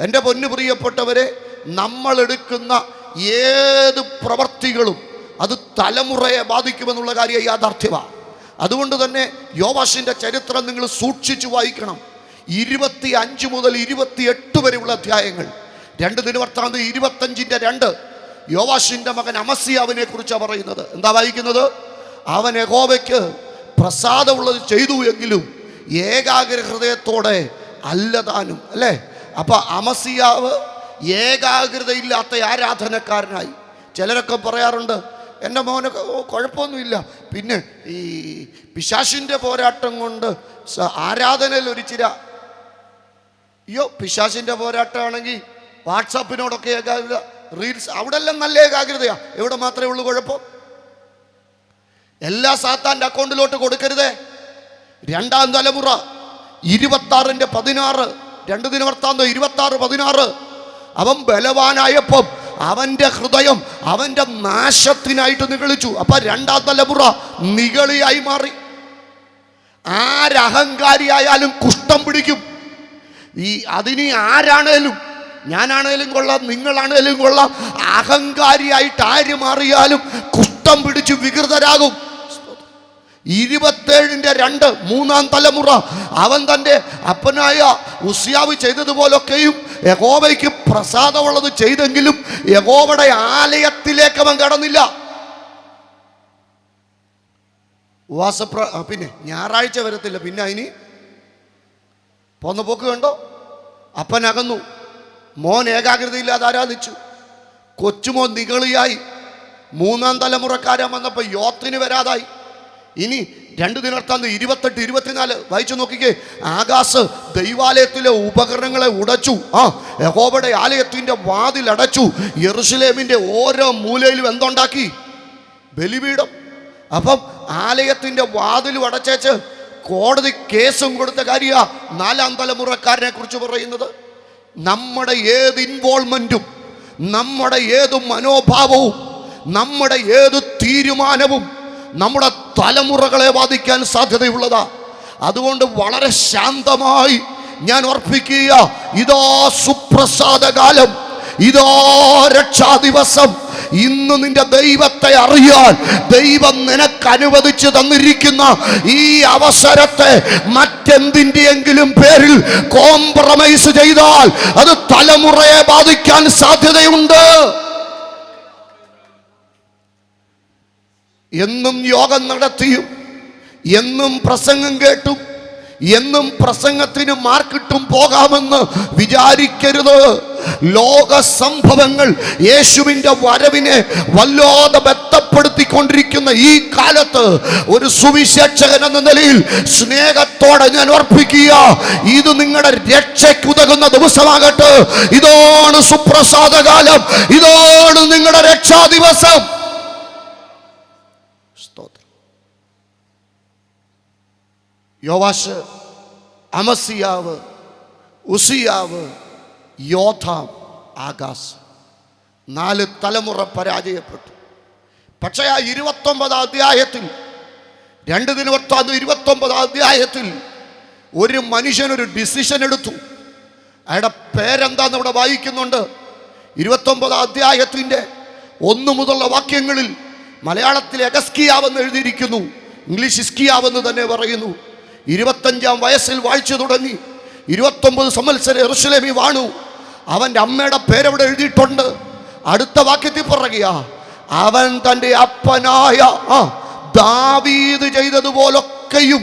എൻ്റെ പൊന്നു പ്രിയപ്പെട്ടവരെ, നമ്മളെടുക്കുന്ന ഏത് പ്രവർത്തികളും അത് തലമുറയെ ബാധിക്കുമെന്നുള്ള കാര്യം യാഥാർത്ഥ്യമാണ്. അതുകൊണ്ട് തന്നെ യോവാഷിൻ്റെ ചരിത്രം നിങ്ങൾ സൂക്ഷിച്ചു വായിക്കണം. 25 മുതൽ 28 വരെയുള്ള അധ്യായങ്ങൾ. 2 ദിനവൃത്താന്തം 25:2 യോവാഷിൻ്റെ മകൻ അമസ്യാവിനെ കുറിച്ചാണ് പറയുന്നത്. എന്താ വായിക്കുന്നത്? അവൻ യഹോവയ്ക്ക് പ്രസാദമുള്ളത് ചെയ്തു എങ്കിലും ഏകാഗ്ര ഹൃദയത്തോടെ അല്ലതാനും, അല്ലേ? അപ്പം അമസ്യാവ് ഏകാഗ്രതയില്ലാത്ത ആരാധനക്കാരനായി. ചിലരൊക്കെ പറയാറുണ്ട്, എൻ്റെ മോന് കുഴപ്പമൊന്നുമില്ല, പിന്നെ ഈ പിശാശിൻ്റെ പോരാട്ടം കൊണ്ട് ആരാധനയിൽ ഒരു ചിര. അയ്യോ, പിശാശിൻ്റെ പോരാട്ടമാണെങ്കിൽ വാട്സാപ്പിനോടൊക്കെ ഏകാഗ്രത, റീൽസ്, അവിടെ എല്ലാം നല്ല ഏകാഗ്രതയാണ്. എവിടെ മാത്രമേ ഉള്ളൂ കുഴപ്പം? എല്ലാ സാത്താൻ്റെ അക്കൗണ്ടിലോട്ട് കൊടുക്കരുതേ. 2-ാം തലമുറ 26:16, 2 ദിനവൃത്താന്തം 26:16. അവൻ ബലവാനായപ്പം അവൻ്റെ ഹൃദയം അവൻ്റെ നാശത്തിനായിട്ട് നിഗളിച്ചു. അപ്പം 2-ാം തലമുറ നിഗളിയായി മാറി. ആരഹങ്കാരിയായാലും കുഷ്ഠം പിടിക്കും. അതിന് ആരാണേലും, ഞാനാണേലും കൊള്ളാം, നിങ്ങളാണേലും കൊള്ളാം, അഹങ്കാരിയായിട്ട് ആര് മാറിയാലും കുഷ്ഠം പിടിച്ച് വികൃതരാകും. 27:2 3-ാം തലമുറ അവൻ തൻ്റെ അപ്പനായ ഉസ്യാവ് ചെയ്തതുപോലൊക്കെയും യഹോവയ്ക്ക് പ്രസാദമുള്ളത് ചെയ്തെങ്കിലും യഹോവയുടെ ആലയത്തിലേക്ക് അവൻ കടന്നില്ല. പിന്നെ ഞായറാഴ്ച വരത്തില്ല, പിന്നെ അതിന് പോന്ന പോക്ക് കണ്ടോ? അപ്പനകന്നു, മോൻ ഏകാഗ്രതയില്ലാതെ ആരാധിച്ചു, കൊച്ചുമോൻ നിഗളിയായി. 3-ാം തലമുറക്കാരൻ വന്നപ്പോൾ യോത്തിന് വരാതായി. ഇനി 2 ദിനവൃത്താന്തം 28-24 വായിച്ചു നോക്കിക്കേ. ആകാശ് ദൈവാലയത്തിലെ ഉപകരണങ്ങളെ ഉടച്ചു. യഹോവയുടെ ആലയത്തിൻ്റെ വാതിലടച്ചു. യെരൂശലേമിൻ്റെ ഓരോ മൂലയിലും എന്തുണ്ടാക്കി? ബലിപീഠം. അപ്പം ആലയത്തിൻ്റെ വാതിലും അടച്ചേച്ച് കോടതി കേസും കൊടുത്ത കാര്യമാണ് 4-ാം തലമുറക്കാരനെ കുറിച്ച് പറയുന്നത്. നമ്മുടെ ഏത് ഇൻവോൾവ്മെൻറ്റും, നമ്മുടെ ഏത് മനോഭാവവും, നമ്മുടെ ഏത് തീരുമാനവും നമ്മുടെ തലമുറകളെ ബാധിക്കാൻ സാധ്യതയുള്ളതാ. അതുകൊണ്ട് വളരെ ശാന്തമായി ഞാൻ ഓർപ്പിക്കുക, ഇതാ സുപ്രസാദകാലം, ഇതാ രക്ഷാദിവസം. ഇന്ന് നിന്റെ ദൈവത്തെ അറിയാൻ ദൈവം നിനക്ക് അനുവദിച്ചു തന്നിരിക്കുന്ന ഈ അവസരത്തെ മറ്റെന്തിൻ്റെയെങ്കിലും പേരിൽ കോംപ്രമൈസ് ചെയ്താൽ അത് തലമുറയെ ബാധിക്കാൻ സാധ്യതയുണ്ട്. എന്നും യോഗം നടത്തിയും എന്നും പ്രസംഗം കേട്ടും എന്നും പ്രസംഗത്തിന് മാർക്കിട്ടും പോകാമെന്ന് വിചാരിക്കരുത്. ലോക സംഭവങ്ങൾ യേശുവിൻ്റെ വരവിനെ വല്ലാതെ ബന്ധപ്പെടുത്തിക്കൊണ്ടിരിക്കുന്ന ഈ കാലത്ത് ഒരു സുവിശേഷകൻ എന്ന നിലയിൽ സ്നേഹത്തോടെ ഞാൻ ഓർപ്പിക്കുക, ഇത് നിങ്ങളുടെ രക്ഷയ്ക്കുതകുന്ന ദിവസമാകട്ടെ. ഇതാണ് സുപ്രസാദകാലം, ഇതാണ് നിങ്ങളുടെ രക്ഷാദിവസം. യോവാഷ്, അമസ്യാവ്, ഉസിയാവ്, യോഥാം, ആഗാസ്, 4 തലമുറ പരാജയപ്പെട്ടു. പക്ഷേ ആ 29-ാം അധ്യായത്തിൽ, 2 ദിനവൃത്താന്തം 29-ാം അധ്യായത്തിൽ ഒരു മനുഷ്യനൊരു ഡിസിഷൻ എടുത്തു. അയാളുടെ പേരെന്താന്ന് ഇവിടെ വായിക്കുന്നുണ്ട്. 29-ാം അധ്യായത്തിൻ്റെ 1 മുതലുള്ള വാക്യങ്ങളിൽ മലയാളത്തിൽ എഗസ്കിയാവെന്ന് എഴുതിയിരിക്കുന്നു, ഇംഗ്ലീഷ് ഇസ്കിയാവെന്ന് തന്നെ പറയുന്നു. 25-ാം വയസ്സിൽ വായിച്ചു തുടങ്ങി. 29 സംവത്സരം യെരൂശലേമിൽ വാണു. അവൻ്റെ അമ്മയുടെ പേരവിടെ എഴുതിയിട്ടുണ്ട്. അടുത്ത വാക്യത്തിൽ പറയുക, അവൻ തൻ്റെ അപ്പനായ ദാവീദ് ചെയ്തതുപോലൊക്കെയും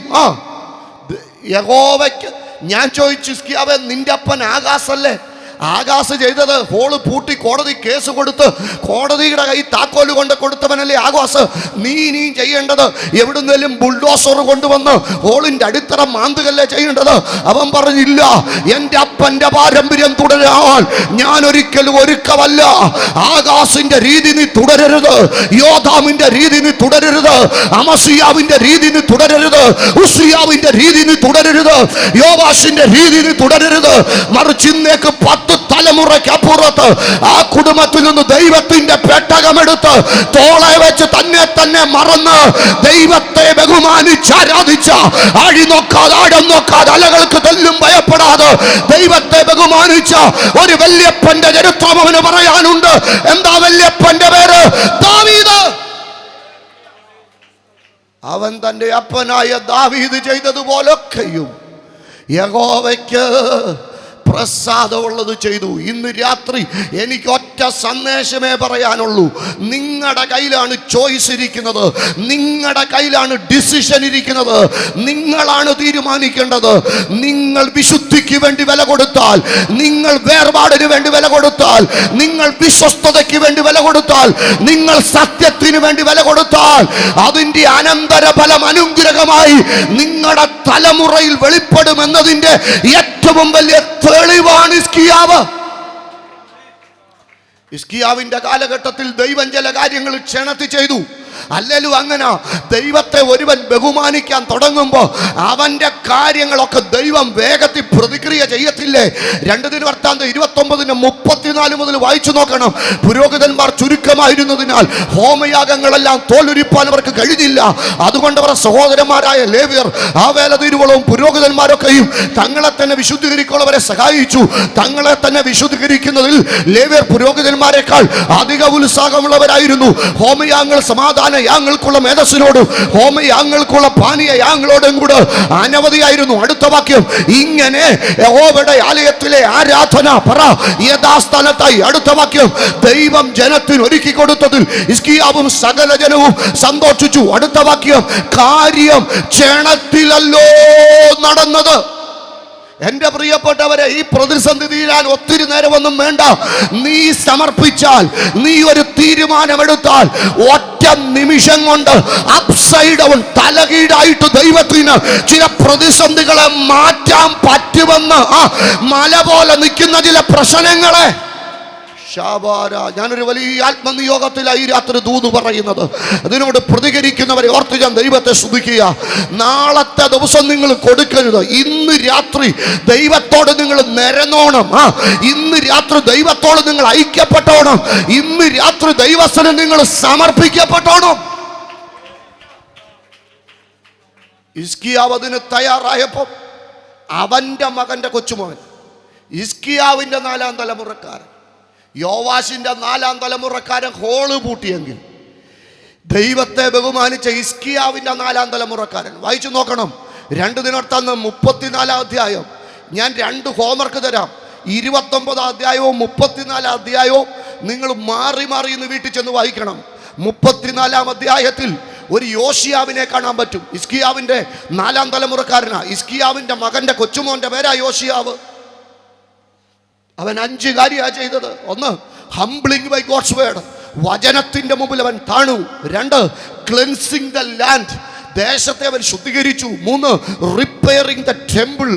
യഹോവയ്ക്ക്. ഞാൻ ചോദിച്ചു, ഇസ്കിയാവേ, നിന്റെ അപ്പൻ ആകാശല്ലേ? ആകാശ് ചെയ്തത് ഹോള് പൂട്ടി കോടതി കേസ് കൊടുത്ത് കോടതിയുടെ കൈ താക്കോല് കൊണ്ട് കൊടുത്തവനല്ലേ ആകാശ്? നീ ചെയ്യേണ്ടത് എവിടുന്നേലും ബുൾഡോസർ കൊണ്ടുവന്ന് ഹോളിൻ്റെ അടിത്തറ മാന്തുകല്ലേ ചെയ്യേണ്ടത്? അവൻ പറഞ്ഞില്ല, എൻ്റെ അപ്പൻ്റെ പാരമ്പര്യം തുടരാൻ ഞാൻ ഒരിക്കലും ഒരുക്കമല്ല. ആകാശിന്റെ രീതി നീ തുടരരുത്, യോഥാമിന്റെ രീതി നീ തുടരരുത്, അമസ്യാവിന്റെ രീതി നീ തുടരരുത്, ഉസിയാവിന്റെ രീതി നീ തുടരരുത്, യോവാഷിന്റെ രീതി നീ തുടരരുത്. മറിച്ച് ഇന്നേക്ക് 10 10 തലമുറയ്ക്കപ്പുറത്ത് ആ കുടുംബത്തിൽ നിന്ന് ദൈവത്തിന്റെ പെട്ടകമെടുത്ത് തോളെ വെച്ച് തന്നെ മറന്ന് ദൈവത്തെ ബഹുമാനിച്ച് ആരാധിച്ച, ആഴി നോക്കാതെ ആഴം നോക്കാതെ അലകൾക്ക് തെല്ലും ഭയപ്പെടാതെ ദൈവത്തെ ബഹുമാനിച്ച ഒരു വല്യപ്പന്റെ ചരിത്രം അവന് പറയാനുണ്ട്. എന്താ വല്യപ്പന്റെ പേര്? ദാവീദ്. അവൻ തന്റെ അപ്പനായ ദാവീദ് ചെയ്തതുപോലൊക്കെയും യഹോവയ്ക്ക് പ്രസാദമുള്ളത് ചെയ്തു. ഇന്ന് രാത്രി എനിക്ക് ഒറ്റ സന്ദേശമേ പറയാനുള്ളൂ. നിങ്ങളുടെ കയ്യിലാണ് ചോയ്സ് ഇരിക്കുന്നത്, നിങ്ങളുടെ കയ്യിലാണ് ഡിസിഷൻ ഇരിക്കുന്നത്. നിങ്ങളാണ് തീരുമാനിക്കേണ്ടത്. നിങ്ങൾ വിശുദ്ധിക്ക് വേണ്ടി വില കൊടുത്താൽ, നിങ്ങൾ വേർപാടിന് വേണ്ടി വില കൊടുത്താൽ, നിങ്ങൾ വിശ്വസ്തതയ്ക്ക് വേണ്ടി വില കൊടുത്താൽ, നിങ്ങൾ സത്യത്തിന് വേണ്ടി വില കൊടുത്താൽ, അതിൻ്റെ അനന്തരഫലം അനുഗ്രഹമായി നിങ്ങളുടെ തലമുറയിൽ വെളിപ്പെടുമെന്നതിൻ്റെ ഏറ്റവും വലിയ തെളിവാണ് ഹിസ്കിയാവിന്റെ കാലഘട്ടത്തിൽ ദൈവം ചില കാര്യങ്ങൾ ക്ഷണത്തിൽ ചെയ്തു. അല്ലല്ലോ അങ്ങനെ ദൈവത്തെ ഒരുവൻ ബഹുമാനിക്കാൻ തുടങ്ങുമ്പോൾ അവന്റെ കാര്യങ്ങളൊക്കെ ദൈവം വേഗത്തിൽ പ്രതിക്രിയ ചെയ്യത്തില്ലേ? 2 ദിനവൃത്താന്തം 29:34 മുതൽ വായിച്ചു നോക്കണം. പുരോഹിതന്മാർ ചുരുക്കമായിരുന്നതിനാൽ ഹോമയാഗങ്ങളെല്ലാം തോലുരിപ്പാൻ അവർക്ക് കഴിഞ്ഞില്ല. അതുകൊണ്ട് അവർ സഹോദരന്മാരായ ലേവ്യർ ആ വേല തിരുവളവും പുരോഹിതന്മാരൊക്കെയും തങ്ങളെ തന്നെ വിശുദ്ധീകരിക്കുള്ളവരെ സഹായിച്ചു. തങ്ങളെ തന്നെ വിശുദ്ധീകരിക്കുന്നതിൽ ലേവ്യർ പുരോഹിതന്മാരെക്കാൾ അധിക ഉത്സാഹമുള്ളവരായിരുന്നു. ഹോമയാഗങ്ങൾ സമാധാന യാങ്ങൾക്കുള്ള മേധസ്സിനോടും ഹോമയാങ്ങൾക്കുള്ള പാനീയ യാങ്ങളോടും കൂടെ അനവധിയായിരുന്നു. അടുത്ത വാക്യം ഇങ്ങനെ യഹോവയുടെ ആലയത്തിലെ ആരാധന പറ യഥാസ്ഥാനത്തായി. അടുത്ത വാക്യം ദൈവം ജനത്തിന് ഒരുക്കി കൊടുത്തതിൽ ഹിസ്കിയാവും സകല ജനവും സന്തോഷിച്ചു. അടുത്ത വാക്യം കാര്യം ക്ഷണത്തിലല്ലോ നടന്നത്. എന്റെ പ്രിയപ്പെട്ടവരെ, ഈ പ്രതിസന്ധി തീരാൻ ഒത്തിരി നേരമൊന്നും വേണ്ട. നീ സമർപ്പിച്ചാൽ, നീ ഒരു തീരുമാനമെടുത്താൽ, ഒറ്റ നിമിഷം കൊണ്ട് അപ്സൈഡ് ഡൗൺ തലകീഴായിട്ട് ദൈവത്തിന് ചില പ്രതിസന്ധികളെ മാറ്റാൻ പറ്റുമെന്ന് മല പോലെ നിൽക്കുന്ന ചില പ്രശ്നങ്ങളെ ഞാനൊരു വലിയ ആത്മനിയോഗത്തിലായി രാത്രി ദൂത് പറയുന്നത്. അതിനോട് പ്രതികരിക്കുന്നവരെ ഓർത്ത് ഞാൻ ദൈവത്തെ സ്തുതിക്കുക. നാളത്തെ ദിവസം നിങ്ങൾ കൊടുക്കരുത്. ഇന്ന് രാത്രി ദൈവത്തോട് നിങ്ങൾ നിരന്നോണം. ഇന്ന് രാത്രി ദൈവത്തോട് നിങ്ങൾ ഐക്യപ്പെട്ടോണം. ഇന്ന് രാത്രി ദൈവസ്ഥന് നിങ്ങൾ സമർപ്പിക്കപ്പെട്ടോണം. ഹിസ്കിയാവ് അതിന് തയ്യാറായപ്പോൾ അവന്റെ മകന്റെ കൊച്ചുമോൻ ഹിസ്കിയാവിന്റെ 4-ാം തലമുറക്കാരൻ, യോവാശിന്റെ 4-ാം തലമുറക്കാരൻ ഹോള് പൂട്ടിയെങ്കിൽ ദൈവത്തെ ബഹുമാനിച്ച ഹിസ്കിയാവിന്റെ 4-ാം തലമുറക്കാരൻ വായിച്ചു നോക്കണം. 2 ദിനവൃത്താന്തം 34-ാം അധ്യായം. ഞാൻ 2 ഹോംവർക്ക് തരാം. 29-ാം അധ്യായവും 34-ാം അധ്യായവും നിങ്ങൾ മാറി മാറി ഇന്ന് വീട്ടിൽ ചെന്ന് വായിക്കണം. 34-ാം അധ്യായത്തിൽ ഒരു യോശിയാവിനെ കാണാൻ പറ്റും. ഹിസ്കിയാവിന്റെ 4-ാം തലമുറക്കാരനാ. ഹിസ്കിയാവിന്റെ മകന്റെ കൊച്ചുമോന്റെ പേരാ യോശിയാവ്. അവൻ 5 കാര്യമാണ് ചെയ്തത്. 1, ഹംബ്ലിംഗ് ബൈ ഗോഡ്സ് വേർഡ്, വചനത്തിന്റെ മുമ്പിൽ അവൻ താണു. 2, ക്ലെൻസിങ് ദ ലാൻഡ്, ദേശത്തെ അവൻ ശുദ്ധീകരിച്ചു. 3, റിപ്പയറിംഗ് ദ ടെമ്പിൾ,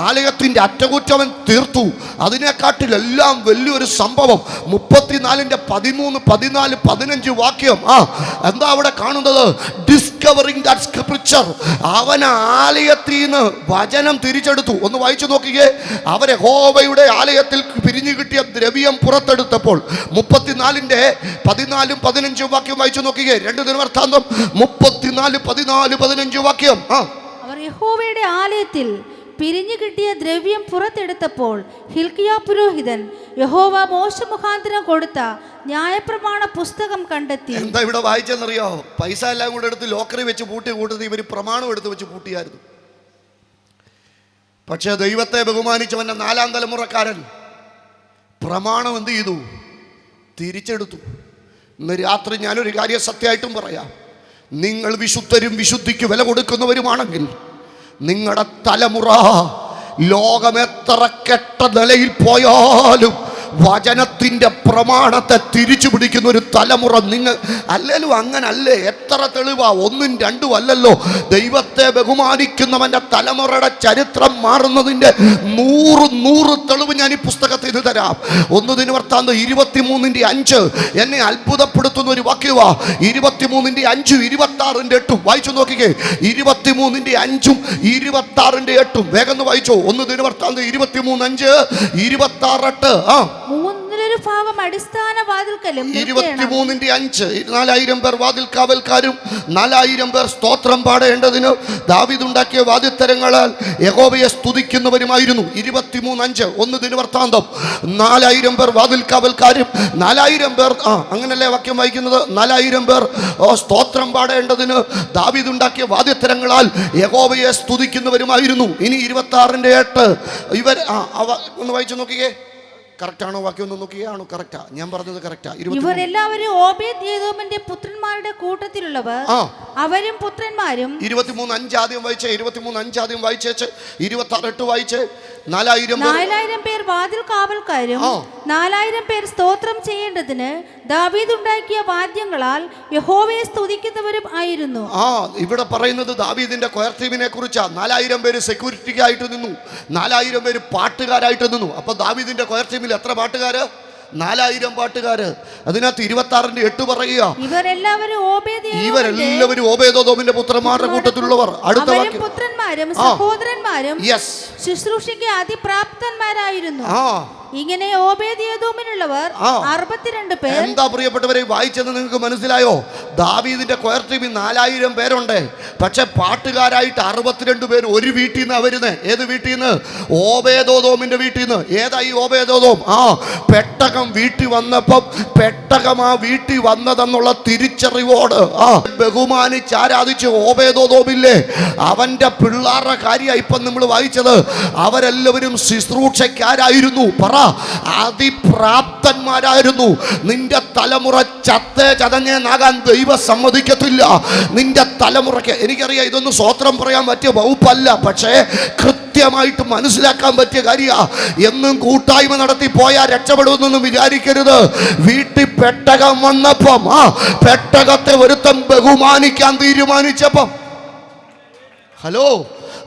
ആലയത്തിന്റെ അറ്റകുറ്റം അവൻ തീർത്തു. അതിനെക്കാട്ടിലെല്ലാം വലിയൊരു സംഭവം 34-ന്റെ 13, 14, 15 വാക്യം. എന്താ അവിടെ കാണുന്നത്? Discovering that scripture. അവൻ ആലയത്തിൽ നിന്ന് വചനം തിരിച്ചെടുത്തു. ഒന്ന് വായിച്ചു നോക്കിയേ. അവരെ യഹോവയുടെ ആലയത്തിൽ പിരിഞ്ഞു കിട്ടിയ ദ്രവ്യം പുറത്തെടുത്തപ്പോൾ 34-ന്റെ 14, 15 വാക്യം വായിച്ചു നോക്കിയേ. 2 ദിനവൃത്താന്തം 34, 14, 15 വാക്യം. അവർ യഹോവയുടെ ആലയത്തിൽ പിരിഞ്ഞു കിട്ടിയ ദ്രവ്യം പുറത്തെടുത്തപ്പോൾ ഹിൽക്കിയാ പുരോഹിതൻ യഹോവ മോശെ മുഖാന്തരം കൊടുത്ത ന്യായപ്രമാണ പുസ്തകം കണ്ടെത്തി. എന്താ ഇവിടെ വായിച്ചെന്നറിയോ? പൈസ എല്ലാം കൂടെ എടുത്ത് ലോക്കറി വെച്ച് പൂട്ടി കൂട്ടത്തിൽ ഇവർ പ്രമാണം എടുത്ത് വെച്ച് പൂട്ടിയായിരുന്നു. പക്ഷെ ദൈവത്തെ ബഹുമാനിച്ചവന്റെ 4-ാം തലമുറക്കാരൻ പ്രമാണം എന്ത് ചെയ്തു? തിരിച്ചെടുത്തു. ഇന്ന് രാത്രി ഞാനൊരു കാര്യം സത്യമായിട്ടും പറയാം. നിങ്ങൾ വിശുദ്ധരും വിശുദ്ധിക്ക് വില കൊടുക്കുന്നവരുമാണെങ്കിൽ നിങ്ങളുടെ തലമുറ ലോകമെത്ര കെട്ട നിലയിൽ പോയാലും വചനത്തിൻ്റെ പ്രമാണത്തെ തിരിച്ചു പിടിക്കുന്ന ഒരു തലമുറ നിങ്ങൾ അല്ലേലും അങ്ങനല്ലേ? എത്ര തെളിവാ? ഒന്നും രണ്ടും അല്ലല്ലോ. ദൈവത്തെ ബഹുമാനിക്കുന്നവൻ്റെ തലമുറയുടെ ചരിത്രം മാറുന്നതിൻ്റെ 100 തെളിവ് ഞാൻ ഈ പുസ്തകത്തിൽ ഇത് തരാം. 1 ദിനവൃത്താന്തം 23:5 എന്നെ അത്ഭുതപ്പെടുത്തുന്ന ഒരു വാക്യവാ. 23:5 26:8 വായിച്ചു നോക്കിക്കേ. 23:5 26:8 വേഗം വായിച്ചോ. 1 ദിനവൃത്താന്തം 23:5 26:8. മൂന്നിലൊരു ഭാഗം അടിസ്ഥാന വാതിൽക്കലും 23:5 4000 പേർ വാതിൽ കാവൽക്കാരും 4000 പേർ സ്തോത്രം പാടേണ്ടതിന് ദാവീദ് ഉണ്ടാക്കിയ വാദ്യത്തരങ്ങളാൽ യഹോവയെ സ്തുതിക്കുന്നവരുമായിരുന്നു. 23:5 1 ദിനവൃത്താന്തം 4000 പേർ വാതിൽ കാവൽക്കാരും 4000 പേർ അങ്ങനല്ലേ വാക്യം വായിക്കുന്നത്? 4000 പേർ സ്തോത്രം പാടേണ്ടതിന് ദാവീദ് ഉണ്ടാക്കിയ വാദ്യത്തരങ്ങളാൽ യഹോവയെ സ്തുതിക്കുന്നവരുമായിരുന്നു. ഇനി 26:8 ഇവർ ഒന്ന് വായിച്ചു നോക്കിക്കേ. കറക്റ്റാണോ വാക്യം ഒന്ന് നോക്കിയാണോ? കറക്റ്റാ, ഞാൻ പറഞ്ഞത് കറക്റ്റാ. ഇവരെല്ലാവരും ഓബേദ്ഏദോമിന്റെ പുത്രന്മാരുടെ കൂട്ടത്തിലുള്ളവർ, അവരും പുത്രന്മാരും. 23:5 ആദ്യം വായിച്ചേ. 23:5 ആദ്യം വായിച്ചേച്ച് 26:8 വായിച്ചേ. 4000 പേർ വാതിൽ കാവൽക്കാരും 4000 പേർ സ്തോത്രം ചെയ്യേണ്ടതിന് ദാവീദ് ഉണ്ടാക്കിയ വാദ്യങ്ങളാൽ യഹോവയെ സ്തുതിക്കുന്നവരും ആയിരുന്നു. ഇവിടെ പറയുന്നത് ദാവീദിന്റെ കൊയർ ടീമിനെ കുറിച്ചാ. 4000 പേര് സെക്യൂരിറ്റിക്കായിട്ട് നിന്നു, 4000 പേര് പാട്ടുകാരായിട്ട് നിന്നു. അപ്പൊ ദാവീദിന്റെ കൊയർ ടീമിൽ എത്ര പാട്ടുകാര്? 4000 പാട്ടുകാര്. അതിനകത്ത് 26:8 പറയുക, ഇവരെല്ലാവരും ഓബേദോമിന്റെ പുത്രന്മാരുടെ കൂട്ടത്തിലുള്ളവർ. അടുത്ത വാക്യം, പുത്രന്മാരും സഹോദരന്മാരും ശുശ്രൂഷയ്ക്ക് അതിപ്രാപ്തന്മാരായിരുന്നു. ഇങ്ങനെ ഓബേദ്ഏദോമിനുള്ളവർ 62 പേർ. എന്താ പ്രിയപ്പെട്ടവരെ വായിച്ചത് നിങ്ങൾക്ക് മനസ്സിലായോ? ദാവീദിന്റെ കൊയർ ടീമിൽ 4000 പേരുണ്ട്. പക്ഷെ പാട്ടുകാരായിട്ട് 62 പേര് ഒരു വീട്ടിൽ നിന്ന് വരുന്നത്. ഏത് വീട്ടിൽ നിന്ന്? ഓബേദോമിന്റെ വീട്ടിൽ നിന്ന്. ഏതാ ഈ ഓബേദോം? പെട്ടകം വീട്ടിൽ വന്നപ്പം പെട്ടകം വീട്ടിൽ വന്നതെന്നുള്ള തിരിച്ചറിവോട് ബഹുമാനിച്ച് ആരാധിച്ച് ഓബേദോമില്ലേ, അവന്റെ പിള്ളേരുടെ കാര്യമാണ് ഇപ്പം നമ്മൾ വായിച്ചത്. അവരെല്ലാവരും ശുശ്രൂഷക്കാരായിരുന്നു. പറ, അതിപ്രാപ്തന്മാരായിരുന്നു. നിന്റെ തലമുറ ചതഞ്ഞേനാകാൻ ദൈവം സമ്മതിക്കത്തില്ല. നിന്റെ തലമുറയ്ക്ക്, എനിക്കറിയാം ഇതൊന്നും സ്വോത്രം പറയാൻ പറ്റിയ വകുപ്പല്ല, പക്ഷേ കൃത്യമായിട്ട് മനസ്സിലാക്കാൻ പറ്റിയ കാര്യമാണ്. എന്നും കൂട്ടായ്മ നടത്തി പോയാൽ രക്ഷപ്പെടുമെന്നൊന്നും വിചാരിക്കരുത്. വീട്ടിൽ പെട്ടകം വന്നപ്പം പെട്ടകത്തെ ഒരുത്തം ബഹുമാനിക്കാൻ തീരുമാനിച്ചപ്പം, ഹലോ,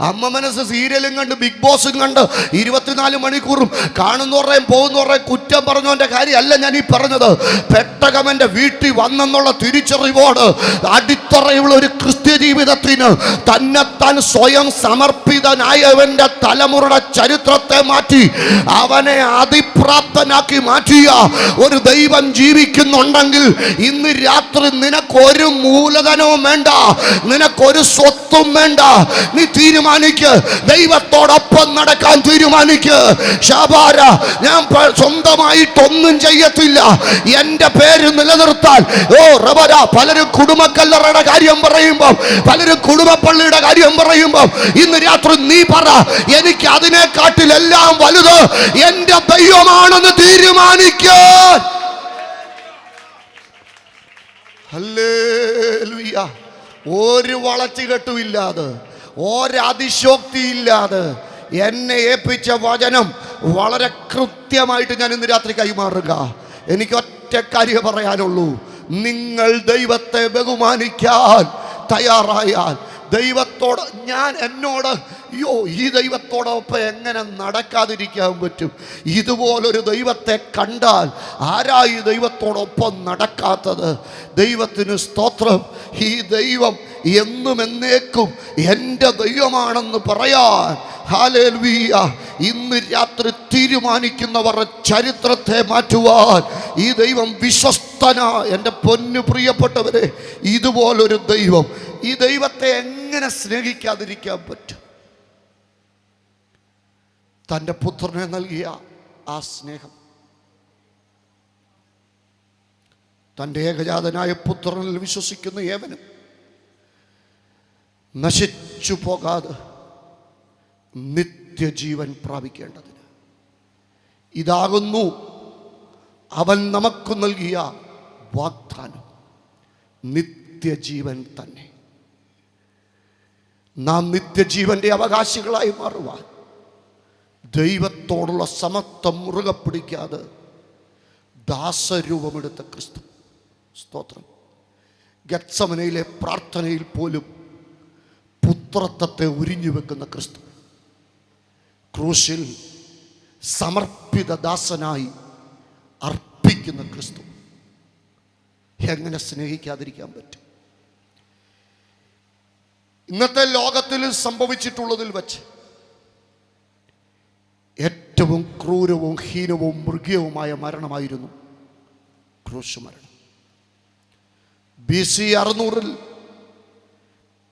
അമ്മ മനസ്സ് സീരിയലും കണ്ട് ബിഗ് ബോസും കണ്ട് 24 മണിക്കൂറും കാണുന്നവരുടെയും പോകുന്നവരുടെയും കുറ്റം പറഞ്ഞവൻ്റെ കാര്യമല്ല ഞാൻ ഈ പറഞ്ഞത്. പെട്ടകമൻ്റെ വീട്ടിൽ വന്നെന്നുള്ള തിരിച്ചറിവോട് അടിത്തറയുള്ള ഒരു ക്രിസ്ത്യ ജീവിതത്തിന് തന്നെത്താൻ സ്വയം സമർപ്പിതനായവൻ്റെ തലമുറയുടെ ചരിത്രത്തെ മാറ്റി അവനെ അതിപ്രാപ്തനാക്കി മാറ്റിയ ഒരു ദൈവം ജീവിക്കുന്നുണ്ടെങ്കിൽ ഇന്ന് രാത്രി നിനക്കൊരു മൂലധനവും വേണ്ട, നിനക്കൊരു സ്വത്തും വേണ്ട. നീ തീരുമാനിക്ക്, ദൈവത്തോടൊപ്പം നടക്കാൻ തീരുമാനിക്ക്. ശബാര, ഞാൻ സ്വന്തമായിട്ടൊന്നും ചെയ്യത്തില്ല, എൻ്റെ പേര് നിലനിർത്താൻ. റബര, പലരും കുടുംബക്കല്ലറയുടെ കാര്യം പറയുമ്പോൾ, പലരും കുടുംബപ്പള്ളിയുടെ കാര്യം പറയുമ്പോൾ, ഇന്ന് രാത്രി നീ പറ, എനിക്ക് അതിനെക്കാട്ടിലെല്ലാം വലുത് എൻ്റെ ദൈവമാണെന്ന് തീരുമാനിക്കാൻ. ഹല്ലേലൂയ. ഒരു വളച്ചുകെട്ടുമില്ലാതെ, ഒരതിശോക്തിയില്ലാതെ എന്നെ ഏൽപ്പിച്ച വചനം വളരെ കൃത്യമായിട്ട് ഞാൻ ഇന്ന് രാത്രി കൈമാറുക. എനിക്ക് ഒറ്റ കാര്യം പറയാനുള്ളൂ. നിങ്ങൾ ദൈവത്തെ ബഹുമാനിക്കാൻ തയ്യാറായാൽ, ദൈവത്തോട് എന്നോട് ഈ ദൈവത്തോടൊപ്പം എങ്ങനെ നടക്കാതിരിക്കാൻ പറ്റും? ഇതുപോലൊരു ദൈവത്തെ കണ്ടാൽ ആരാ ഈ ദൈവത്തോടൊപ്പം നടക്കാത്തത്? ദൈവത്തിന് സ്തോത്രം. ഈ ദൈവം എന്നും എന്നേക്കും എൻ്റെ ദൈവമാണെന്ന് പറയാൻ ഹല്ലേലൂയ ഇന്ന് രാത്രി തീരുമാനിക്കുന്നവരുടെ ചരിത്രത്തെ മാറ്റുവാൻ ഈ ദൈവം വിശ്വസ്തനാ. എൻ്റെ പൊന്നു പ്രിയപ്പെട്ടവരെ, ഇതുപോലൊരു ദൈവം, ഈ ദൈവത്തെ എങ്ങനെ സ്നേഹിക്കാതിരിക്കാൻ പറ്റും? തൻ്റെ പുത്രനെ നൽകിയ ആ സ്നേഹം, തൻ്റെ ഏകജാതനായ പുത്രനിൽ വിശ്വസിക്കുന്ന ഏവനും നശിച്ചു പോകാതെ നിത്യജീവൻ പ്രാപിക്കേണ്ടതിന് ഇതാകുന്നു അവൻ നമുക്ക് നൽകിയ വാഗ്ദാനം, നിത്യജീവൻ തന്നെ. നാം നിത്യജീവന്റെ അവകാശികളായി മാറുവാൻ ദൈവത്തോടുള്ള സമത്വം മുറുകെ പിടിക്കാതെ ദാസരൂപമെടുത്ത ക്രിസ്തു. സ്തോത്രം. ഗത്സമനയിലെ പ്രാർത്ഥനയിൽ പോലും പുത്രത്വത്തെ ഉരിഞ്ഞു വെക്കുന്ന ക്രിസ്തു, ക്രൂശിൽ സമർപ്പിത ദാസനായി അർപ്പിക്കുന്ന ക്രിസ്തു. എങ്ങനെ സ്നേഹിക്കാതിരിക്കാൻ പറ്റും? ഇന്നത്തെ ലോകത്തിൽ സംഭവിച്ചിട്ടുള്ളതിൽ വച്ച് ഏറ്റവും ക്രൂരവും ഹീനവും മൃഗീയവുമായ മരണമായിരുന്നു ക്രൂശ് മരണം. BC 600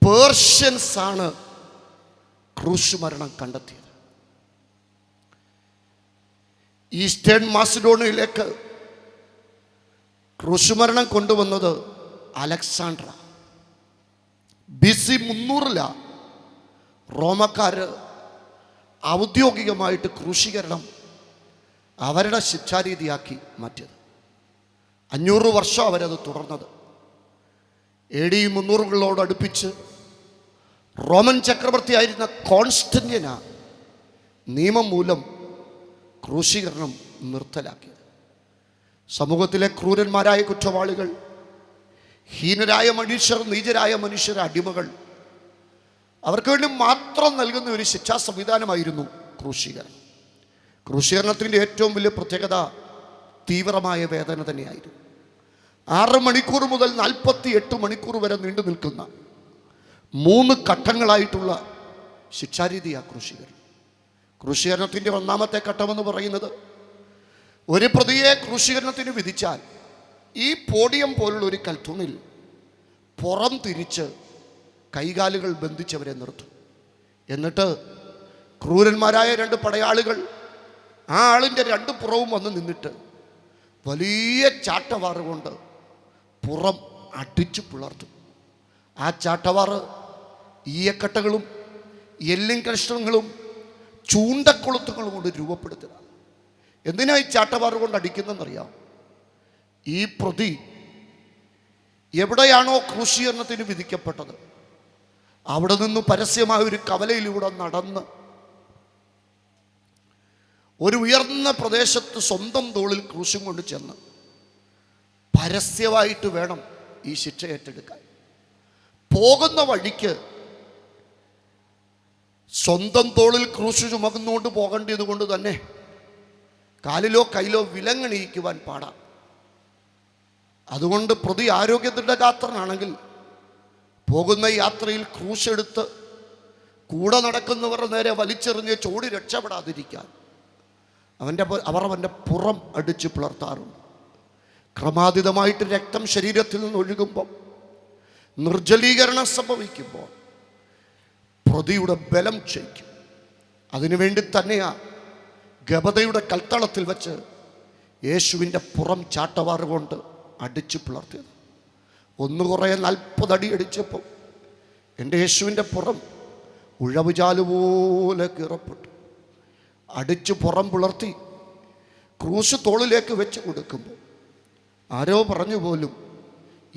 പേർഷ്യൻസ് ആണ് ക്രൂശ് മരണം കണ്ടെത്തിയത്. ഈസ്റ്റേൺ മാസിഡോണിയയിലേക്ക് ക്രൂശ് മരണം കൊണ്ടുവന്നത് അലക്സാണ്ട്ര. BC 300 റോമക്കാർ ഔദ്യോഗികമായിട്ട് ക്രൂശീകരണം അവരുടെ ശിക്ഷാരീതിയാക്കി മാറ്റിയത്. 500 വർഷം അവരത് തുടർന്നത്. AD 300 റോമൻ ചക്രവർത്തിയായിരുന്ന കോൺസ്റ്റന്റിന നിയമം മൂലം ക്രൂശീകരണം നിർത്തലാക്കിയത്. സമൂഹത്തിലെ ക്രൂരന്മാരായ കുറ്റവാളികൾ, ഹീനരായ മനുഷ്യർ, നീചരായ മനുഷ്യർ, അടിമകൾ, അവർക്ക് വേണ്ടി മാത്രം നൽകുന്ന ഒരു ശിക്ഷാ സംവിധാനമായിരുന്നു ക്രൂശീകരണം. ക്രൂശീകരണത്തിൻ്റെ ഏറ്റവും വലിയ പ്രത്യേകത തീവ്രമായ വേദന തന്നെയായിരുന്നു. 6 മണിക്കൂർ മുതൽ 48 മണിക്കൂർ വരെ നീണ്ടു നിൽക്കുന്ന 3 ഘട്ടങ്ങളായിട്ടുള്ള ശിക്ഷാരീതിയാണ് ക്രൂശീകരണം. ക്രൂശീകരണത്തിൻ്റെ 1ാമത്തെ ഘട്ടമെന്ന് പറയുന്നത്, ഒരു പ്രതിയെ ക്രൂശീകരണത്തിന് വിധിച്ചാൽ ഈ പോഡിയം പോലുള്ള ഒരു കൽത്തൂണിൽ പുറം തിരിച്ച് കൈകാലുകൾ ബന്ധിച്ചവരെ നിർത്തും. എന്നിട്ട് ക്രൂരന്മാരായ 2 പടയാളികൾ ആ ആളിൻ്റെ 2 പുറവും വന്ന് നിന്നിട്ട് വലിയ ചാട്ടവാറ് കൊണ്ട് പുറം അടിച്ചു പിളർത്തും. ആ ചാട്ടവാറ് ഈയക്കട്ടകളും എല്ലും കഷ്ണങ്ങളും ചൂണ്ടക്കൊളുത്തുകളും കൊണ്ട് രൂപപ്പെടുത്തുക. എന്തിനാ ഈ ചാട്ടവാറ് കൊണ്ട് അടിക്കുന്നതെന്നറിയാം? ഈ പ്രതി എവിടെയാണോ ക്രൂശീകരണത്തിന് വിധിക്കപ്പെട്ടത് അവിടെ നിന്ന് പരസ്യമായ ഒരു കവലയിലൂടെ നടന്ന് ഒരു ഉയർന്ന പ്രദേശത്ത് സ്വന്തം തോളിൽ ക്രൂശും കൊണ്ട് ചെന്ന് പരസ്യമായിട്ട് വേണം ഈ ശിക്ഷ ഏറ്റെടുക്കാൻ. പോകുന്ന വഴിക്ക് സ്വന്തം തോളിൽ ക്രൂശ് ചുമന്നുകൊണ്ട് പോകേണ്ടത് കൊണ്ട് തന്നെ കാലിലോ കയ്യിലോ വിലങ്ങണിയിക്കുവാൻ പാടാം. അതുകൊണ്ട് പ്രതി ആരോഗ്യദൃഢഗാത്രനാണെങ്കിൽ പോകുന്ന യാത്രയിൽ ക്രൂശെടുത്ത് കൂടെ നടക്കുന്നവരുടെ നേരെ വലിച്ചെറിഞ്ഞ് ചോടി രക്ഷപ്പെടാതിരിക്കാൻ അവർ അവൻ്റെ പുറം അടിച്ച് പിളർത്താറുണ്ട്. ക്രമാതീതമായിട്ട് രക്തം ശരീരത്തിൽ നിന്ന് ഒഴുകുമ്പോൾ, നിർജ്ജലീകരണം സംഭവിക്കുമ്പോൾ പ്രതിയുടെ ബലം ക്ഷയിക്കും. അതിനുവേണ്ടി തന്നെയാ ഗബതയുടെ കൽത്തളത്തിൽ വെച്ച് യേശുവിൻ്റെ പുറം ചാട്ടവാറ് കൊണ്ട് അടിച്ചു പിളർത്തിയത്. കുറേ 40 അടി അടിച്ചപ്പോൾ എൻ്റെ യേശുവിൻ്റെ പുറം ഉഴവുചാലുപോലെ കീറപ്പെട്ടു. അടിച്ചു പുറം പിളർത്തി ക്രൂശ് തോളിലേക്ക് വെച്ച് കൊടുക്കുമ്പോൾ ആരോ പറഞ്ഞു പോലും,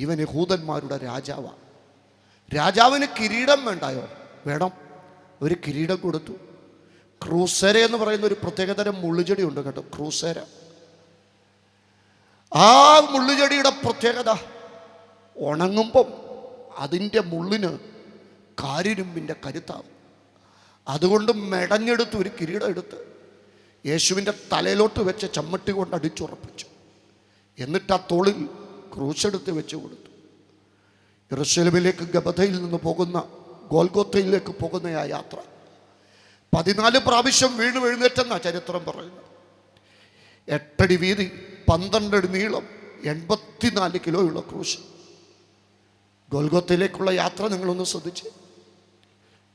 ഇവൻ യഹൂദന്മാരുടെ രാജാവാണ്. രാജാവിന് കിരീടം വേണ്ടായോ? വേണം. ഒരു കിരീടം കൊടുത്തു. ക്രൂസേര എന്ന് പറയുന്ന ഒരു പ്രത്യേകതരം മുള്ളുചെടി ഉണ്ട് കേട്ടോ, ക്രൂസേര. ആ മുള്ളുചെടിയുടെ പ്രത്യേകത, ഉണങ്ങുമ്പം അതിൻ്റെ മുള്ളിന് കാരിരുമ്പിൻ്റെ കരുത്താവും. അതുകൊണ്ട് മെടഞ്ഞെടുത്ത് ഒരു കിരീടം എടുത്ത് യേശുവിൻ്റെ തലയിലോട്ട് വെച്ച് ചമ്മട്ടി കൊണ്ട് അടിച്ചുറപ്പിച്ചു. എന്നിട്ട് ആ തോളിൽ ക്രൂശെടുത്ത് വെച്ച് കൊടുത്തു. യെരൂശലേമിലേക്ക് ഗബതയിൽ നിന്ന് പോകുന്ന ഗോൽഗോത്തയിലേക്ക് പോകുന്ന ആ യാത്ര 14 പ്രാവശ്യം വീണ് എഴുന്നേറ്റെന്നാണ് ചരിത്രം പറയുന്നത്. 8 അടി വീതി, 12 അടി നീളം, 84 കിലോയുള്ള ക്രൂശ്. ഗോൽഗോത്തയിലേക്കുള്ള യാത്ര നിങ്ങളൊന്ന് ശ്രദ്ധിച്ച്.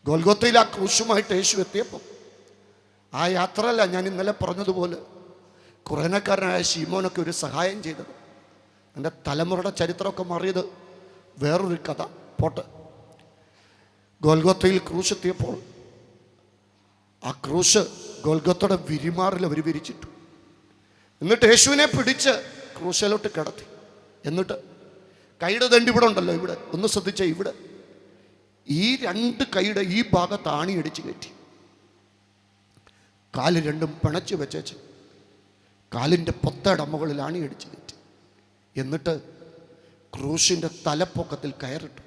ഗോൽഗോത്തയിൽ ആ ക്രൂശുമായിട്ട് യേശു എത്തിയപ്പം ആ യാത്രയല്ല ഞാൻ ഇന്നലെ പറഞ്ഞതുപോലെ കുറേനക്കാരനായ ശീമോനൊക്കെ ഒരു സഹായം ചെയ്തത്. എൻ്റെ തലമുറയുടെ ചരിത്രമൊക്കെ മാറിയത് വേറൊരു കഥ പോട്ടെ. ഗോൽഗോത്തയിൽ ക്രൂശ് എത്തിയപ്പോൾ ആ ക്രൂശ് ഗോൽഗോത്തയുടെ വിരിമാറിൽ അവർ വിരിച്ചിട്ടു. എന്നിട്ട് യേശുവിനെ പിടിച്ച് ക്രൂശിലോട്ട് കിടത്തി. എന്നിട്ട് കൈയുടെ ദണ്ട് ഇവിടെ ഉണ്ടല്ലോ, ഇവിടെ ഒന്ന് ശ്രദ്ധിച്ച, ഇവിടെ ഈ 2 കൈയുടെ ഈ ഭാഗത്ത് ആണി അടിച്ച് കയറ്റി, കാല് 2ഉം പിണച്ച് വെച്ചേച്ച് കാലിൻ്റെ പൊത്തയുടെ മുകളിൽ ആണിയടിച്ച് കയറ്റി. എന്നിട്ട് ക്രൂശിൻ്റെ തലപ്പൊക്കത്തിൽ കയറിട്ടു.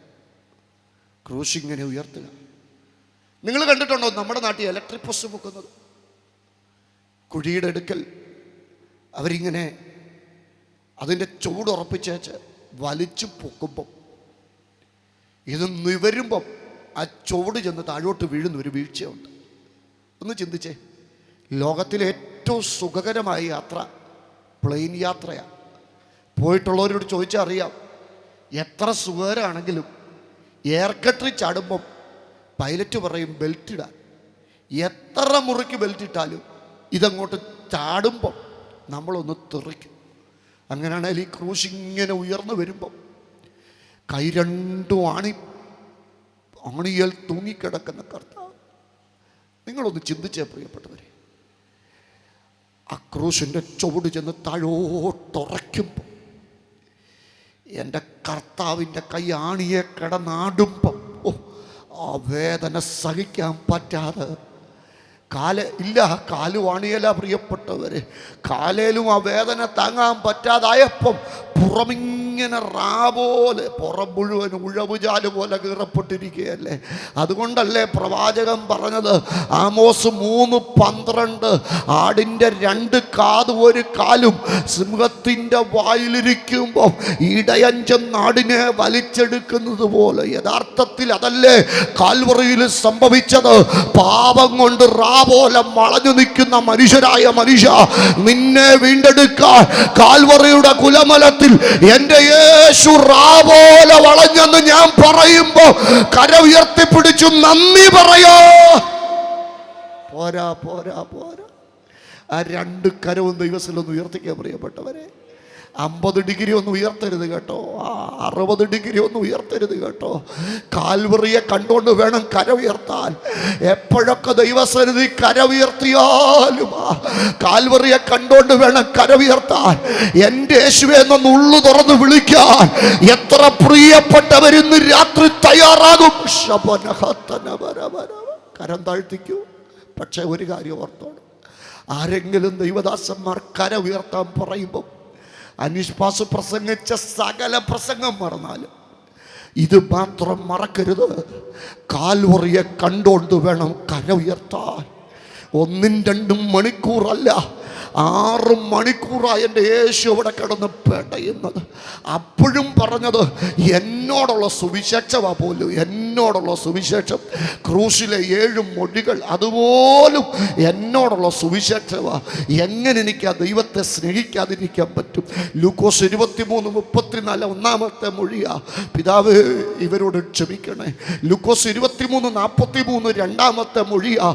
ക്രൂശ് ഇങ്ങനെ ഉയർത്തുക. നിങ്ങൾ കണ്ടിട്ടുണ്ടോ നമ്മുടെ നാട്ടിൽ ഇലക്ട്രിക് പോസ്റ്റ് വെക്കുന്നത്? കുഴിയുടെ അടുക്കൽ അവരിങ്ങനെ അതിൻ്റെ ചൂടുറപ്പിച്ചേച്ച് വലിച്ചു പൊക്കുമ്പം ഇത് നിവരുമ്പം ആ ചുവട് ചെന്ന് താഴോട്ട് വീഴുന്ന ഒരു വീഴ്ചയുണ്ട്. ഒന്ന് ചിന്തിച്ചേ, ലോകത്തിലെ ഏറ്റവും സുഖകരമായ യാത്ര പ്ലെയിൻ യാത്രയാണ്. പോയിട്ടുള്ളവരോട് ചോദിച്ചാൽ അറിയാം, എത്ര സുഖകരമാണെങ്കിലും എയർ കട്ടറി ചാടുമ്പം പൈലറ്റ് പറയും ബെൽറ്റ് ഇടാൻ. എത്ര മുറുക്കി ബെൽറ്റ് ഇട്ടാലും ഇതങ്ങോട്ട് ചാടുമ്പം നമ്മളൊന്ന് തെറിക്കും. അങ്ങനെയാണെങ്കിൽ ഈ ക്രൂശ് ഇങ്ങനെ ഉയർന്നു വരുമ്പം കൈ രണ്ടും ആണിയൽ തൂങ്ങിക്കിടക്കുന്ന കർത്താവ്. നിങ്ങളൊന്ന് ചിന്തിച്ചേ പ്രിയപ്പെട്ടവരെ, ആ ക്രൂശിൻ്റെ ചുവട് ചെന്ന് താഴോട്ടുറയ്ക്കുമ്പോൾ എൻ്റെ കർത്താവിൻ്റെ കൈ ആണിയെ കിടന്നാടുമ്പം ആ വേദന സഹിക്കാൻ പറ്റാതെ കാല് വാണിയല പ്രിയപ്പെട്ടവര്, കാലേലും ആ വേദന താങ്ങാൻ പറ്റാതായപ്പം പുറമിങ്ങനെ പോലെ പുറം മുഴുവൻ ഉഴവുചാല് പോലെ കീറപ്പെട്ടിരിക്കുകയല്ലേ. അതുകൊണ്ടല്ലേ പ്രവാചകൻ പറഞ്ഞത്, ആമോസ് 3:12, ആടിൻ്റെ 2 കാതും 1 കാലും സിംഹത്തിൻ്റെ വായിലിരിക്കുമ്പോൾ ഇടയഞ്ചൻ നാടിനെ വലിച്ചെടുക്കുന്നത് പോലെ. യഥാർത്ഥത്തിൽ അതല്ലേ കാൽവറിയിൽ സംഭവിച്ചത്. പാപം കൊണ്ട് പോലെ വളഞ്ഞു നിൽക്കുന്ന മനുഷ്യ, നിന്നെ വീണ്ടെടുക്കാൻ കാൽവറിയുടെ കുലമലത്തിൽ എന്റെ യേശു പോലെ വളഞ്ഞെന്ന് ഞാൻ പറയുമ്പോ കര ഉയർത്തിപ്പിടിച്ചു നന്ദി പറയോ. പോരാ പോരാ പോരാ, ആ 2 കരവും ദൈവത്തിലൊന്ന് ഉയർത്തിക്കാൻ പ്രിയപ്പെട്ടവരെ. 50 ഡിഗ്രി ഒന്നും ഉയർത്തരുത് കേട്ടോ, 60 ഡിഗ്രി ഒന്നും ഉയർത്തരുത് കേട്ടോ. കാൽവറിയെ കണ്ടുകൊണ്ട് വേണം കര ഉയർത്താൻ. എപ്പോഴൊക്കെ ദൈവസന്നിധി കര ഉയർത്തിയാലും കാൽവറിയെ കണ്ടുകൊണ്ട് വേണം കര ഉയർത്താൻ. എൻ്റെ യേശുവേ എന്നൊന്ന് ഉള്ളു തുറന്ന് വിളിക്കാൻ എത്ര പ്രിയപ്പെട്ടവരിന്ന് രാത്രി തയ്യാറാകും. കരം താഴ്ത്തിക്കൂ. പക്ഷെ ഒരു കാര്യം ഓർത്തോണം, ആരെങ്കിലും ദൈവദാസന്മാർ കര ഉയർത്താൻ പറയുമ്പോൾ അനീഷ്പാസ് പ്രസംഗിച്ച സകല പ്രസംഗം മറന്നാലും ഇത് മാത്രം മറക്കരുത്, കാൽവറിയെ കണ്ടോണ്ട് വേണം കര ഉയർത്താൻ. 1-2 മണിക്കൂറല്ല, 6 മണിക്കൂറായി എൻ്റെ യേശു അവിടെ കിടന്ന് പെടയുന്നത്. അപ്പോഴും പറഞ്ഞത് എന്നോടുള്ള സുവിശേഷമാ പോലും, എന്നോടുള്ള സുവിശേഷം. ക്രൂശിലെ 7 മൊഴികൾ അതുപോലും എന്നോടുള്ള സുവിശേഷമാ. എങ്ങനെ എനിക്ക് ആ ദൈവത്തെ സ്നേഹിക്കാതിരിക്കാൻ പറ്റും? ലൂക്കോസ് 23:34 ഒന്നാമത്തെ മൊഴിയാ, പിതാവേ ഇവരോട് ക്ഷമിക്കണേ. ലൂക്കോസ് 23:43 രണ്ടാമത്തെ മൊഴിയാ,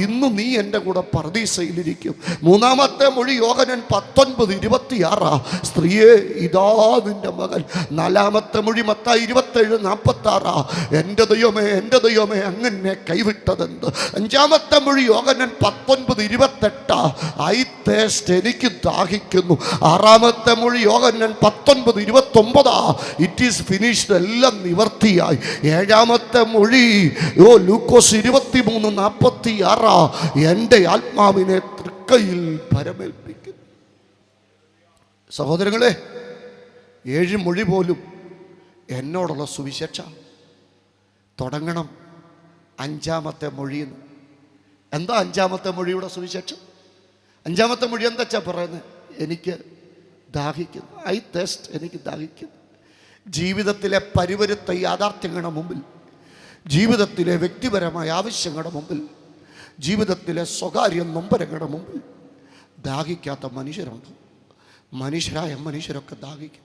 ഇന്ന് നീ എൻ്റെ കൂടെ പർദീസയിലിരിക്കും. മൂന്നാമത്തെ മൊഴി യോഹന്നാൻ 19:26, സ്ത്രീയെ ഇതാ നിന്റെ മകൻ. നാലാമത്തെ മൊഴി മത്തായി 27:46, എൻ്റെ ദൈവമേ എൻ്റെ ദൈവമേ അങ്ങനെ കൈവിട്ടതെന്ത്. അഞ്ചാമത്തെ മൊഴി യോഹന്നാൻ 19:28, ഐ തേസ്റ്റ്, എനിക്ക് ദാഹിക്കുന്നു. ആറാമത്തെ മൊഴി യോഹന്നാൻ 19:29, ഇറ്റ് ഈസ് ഫിനിഷ്ഡ്, എല്ലാം നിവർത്തിയായി. ഏഴാമത്തെ മൊഴി ലൂക്കോസ് 23:46, എൻ്റെ ആത്മാവിനെ തൃക്കയിൽ ഭരമേൽപ്പിക്കുന്നു. സഹോദരങ്ങളെ, 7 മൊഴി പോലും എന്നോടുള്ള സുവിശേഷം. തുടങ്ങണം 5-ാമത്തെ മൊഴിയിൽ. എന്താ 5-ാമത്തെ മൊഴിയുടെ സുവിശേഷം? 5-ാമത്തെ മൊഴി എന്താ പറയുന്നത്? എനിക്ക് ദാഹിക്കുന്നു, ഐ തേസ്റ്റ്, എനിക്ക് ദാഹിക്കുന്നു. ജീവിതത്തിലെ പരിവരുത്ത യാഥാർത്ഥ്യങ്ങളുടെ മുമ്പിൽ, ജീവിതത്തിലെ വ്യക്തിപരമായ ആവശ്യങ്ങളുടെ മുമ്പിൽ, ജീവിതത്തിലെ സ്വകാര്യ നൊമ്പരങ്ങളുടെ മുമ്പിൽ ദാഹിക്കാത്ത മനുഷ്യരുണ്ട്. മനുഷ്യരായ മനുഷ്യരൊക്കെ ദാഹിക്കും.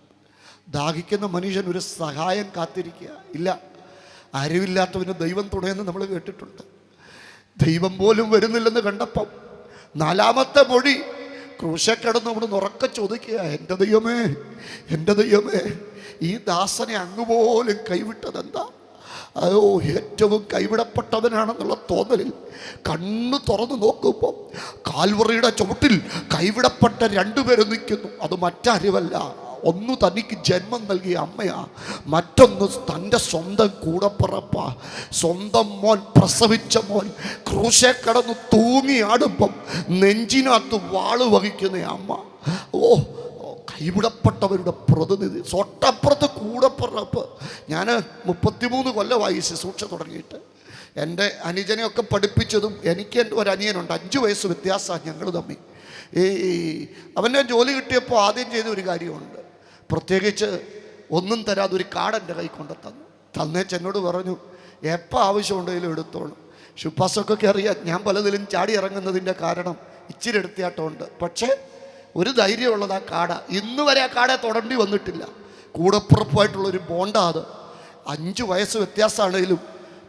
ദാഹിക്കുന്ന മനുഷ്യൻ ഒരു സഹായം കാത്തിരിക്കുക ഇല്ല. അറിവില്ലാത്തവന് ദൈവം തുണയെന്ന് നമ്മൾ കേട്ടിട്ടുണ്ട്. ദൈവം പോലും വരുന്നില്ലെന്ന് കണ്ടപ്പം 4-ാമത്തെ മൊഴി ക്രൂശിൽ കിടന്ന് നമ്മൾ ഉറക്കെ ചോദിക്കുക, എൻ്റെ ദൈവമേ എൻ്റെ ദൈവമേ, ഈ ദാസനെ അങ്ങുപോലും കൈവിട്ടതെന്താ? അതോ ഏറ്റവും കൈവിടപ്പെട്ടവനാണെന്നുള്ള തോന്നലിൽ കണ്ണ് തുറന്നു നോക്കുമ്പോൾ കാൽവറിയുടെ ചുവട്ടിൽ കൈവിടപ്പെട്ട 2 പേര് നിൽക്കുന്നു. അത് മറ്റാരുമല്ല, ഒന്ന് തനിക്ക് ജന്മം നൽകിയ അമ്മയാ, മറ്റൊന്ന് തൻ്റെ സ്വന്തം കൂടപ്പിറപ്പാ. സ്വന്തം മോൻ, പ്രസവിച്ച മോൻ ക്രൂശെ കടന്ന് തൂങ്ങിയാടുമ്പം നെഞ്ചിനകത്ത് വാള് വഹിക്കുന്ന അമ്മ. ഓ, കൈവിടപ്പെട്ടവരുടെ പ്രതിനിധി, തൊട്ടപ്പുറത്ത് കൂടപ്പുറപ്പ്. ഞാൻ 33 കൊല്ലമായി ശുശ്രൂഷ തുടങ്ങിയിട്ട്. എൻ്റെ അനുജനെയൊക്കെ പഠിപ്പിച്ചതും, എനിക്ക് എൻ്റെ ഒരു അനിയനുണ്ട്, 5 വയസ്സ് വ്യത്യാസമാണ് ഞങ്ങൾ തമ്മിൽ. അവൻ്റെ ജോലി കിട്ടിയപ്പോൾ ആദ്യം ചെയ്ത ഒരു കാര്യമുണ്ട്. പ്രത്യേകിച്ച് ഒന്നും തരാതെ ഒരു കാർഡ് എൻ്റെ കൈ കൊണ്ട് തന്നേച്ച് എന്നോട് പറഞ്ഞു, എപ്പോൾ ആവശ്യമുണ്ടെങ്കിലും എടുത്തോളും. ഷുപ്പാസൊക്കെ അറിയാം ഞാൻ പലതിലും ചാടി ഇറങ്ങുന്നതിൻ്റെ കാരണം ഇച്ചിരി എടുത്തിയാട്ടമുണ്ട്. പക്ഷേ ഒരു ധൈര്യമുള്ളത് ആ കാട. ഇന്ന് വരെ ആ കാടയെ തൊടേണ്ടി വന്നിട്ടില്ല. കൂടപ്പുറപ്പായിട്ടുള്ളൊരു ബോണ്ടാ അത്. 5 വയസ്സ് വ്യത്യാസമാണെങ്കിലും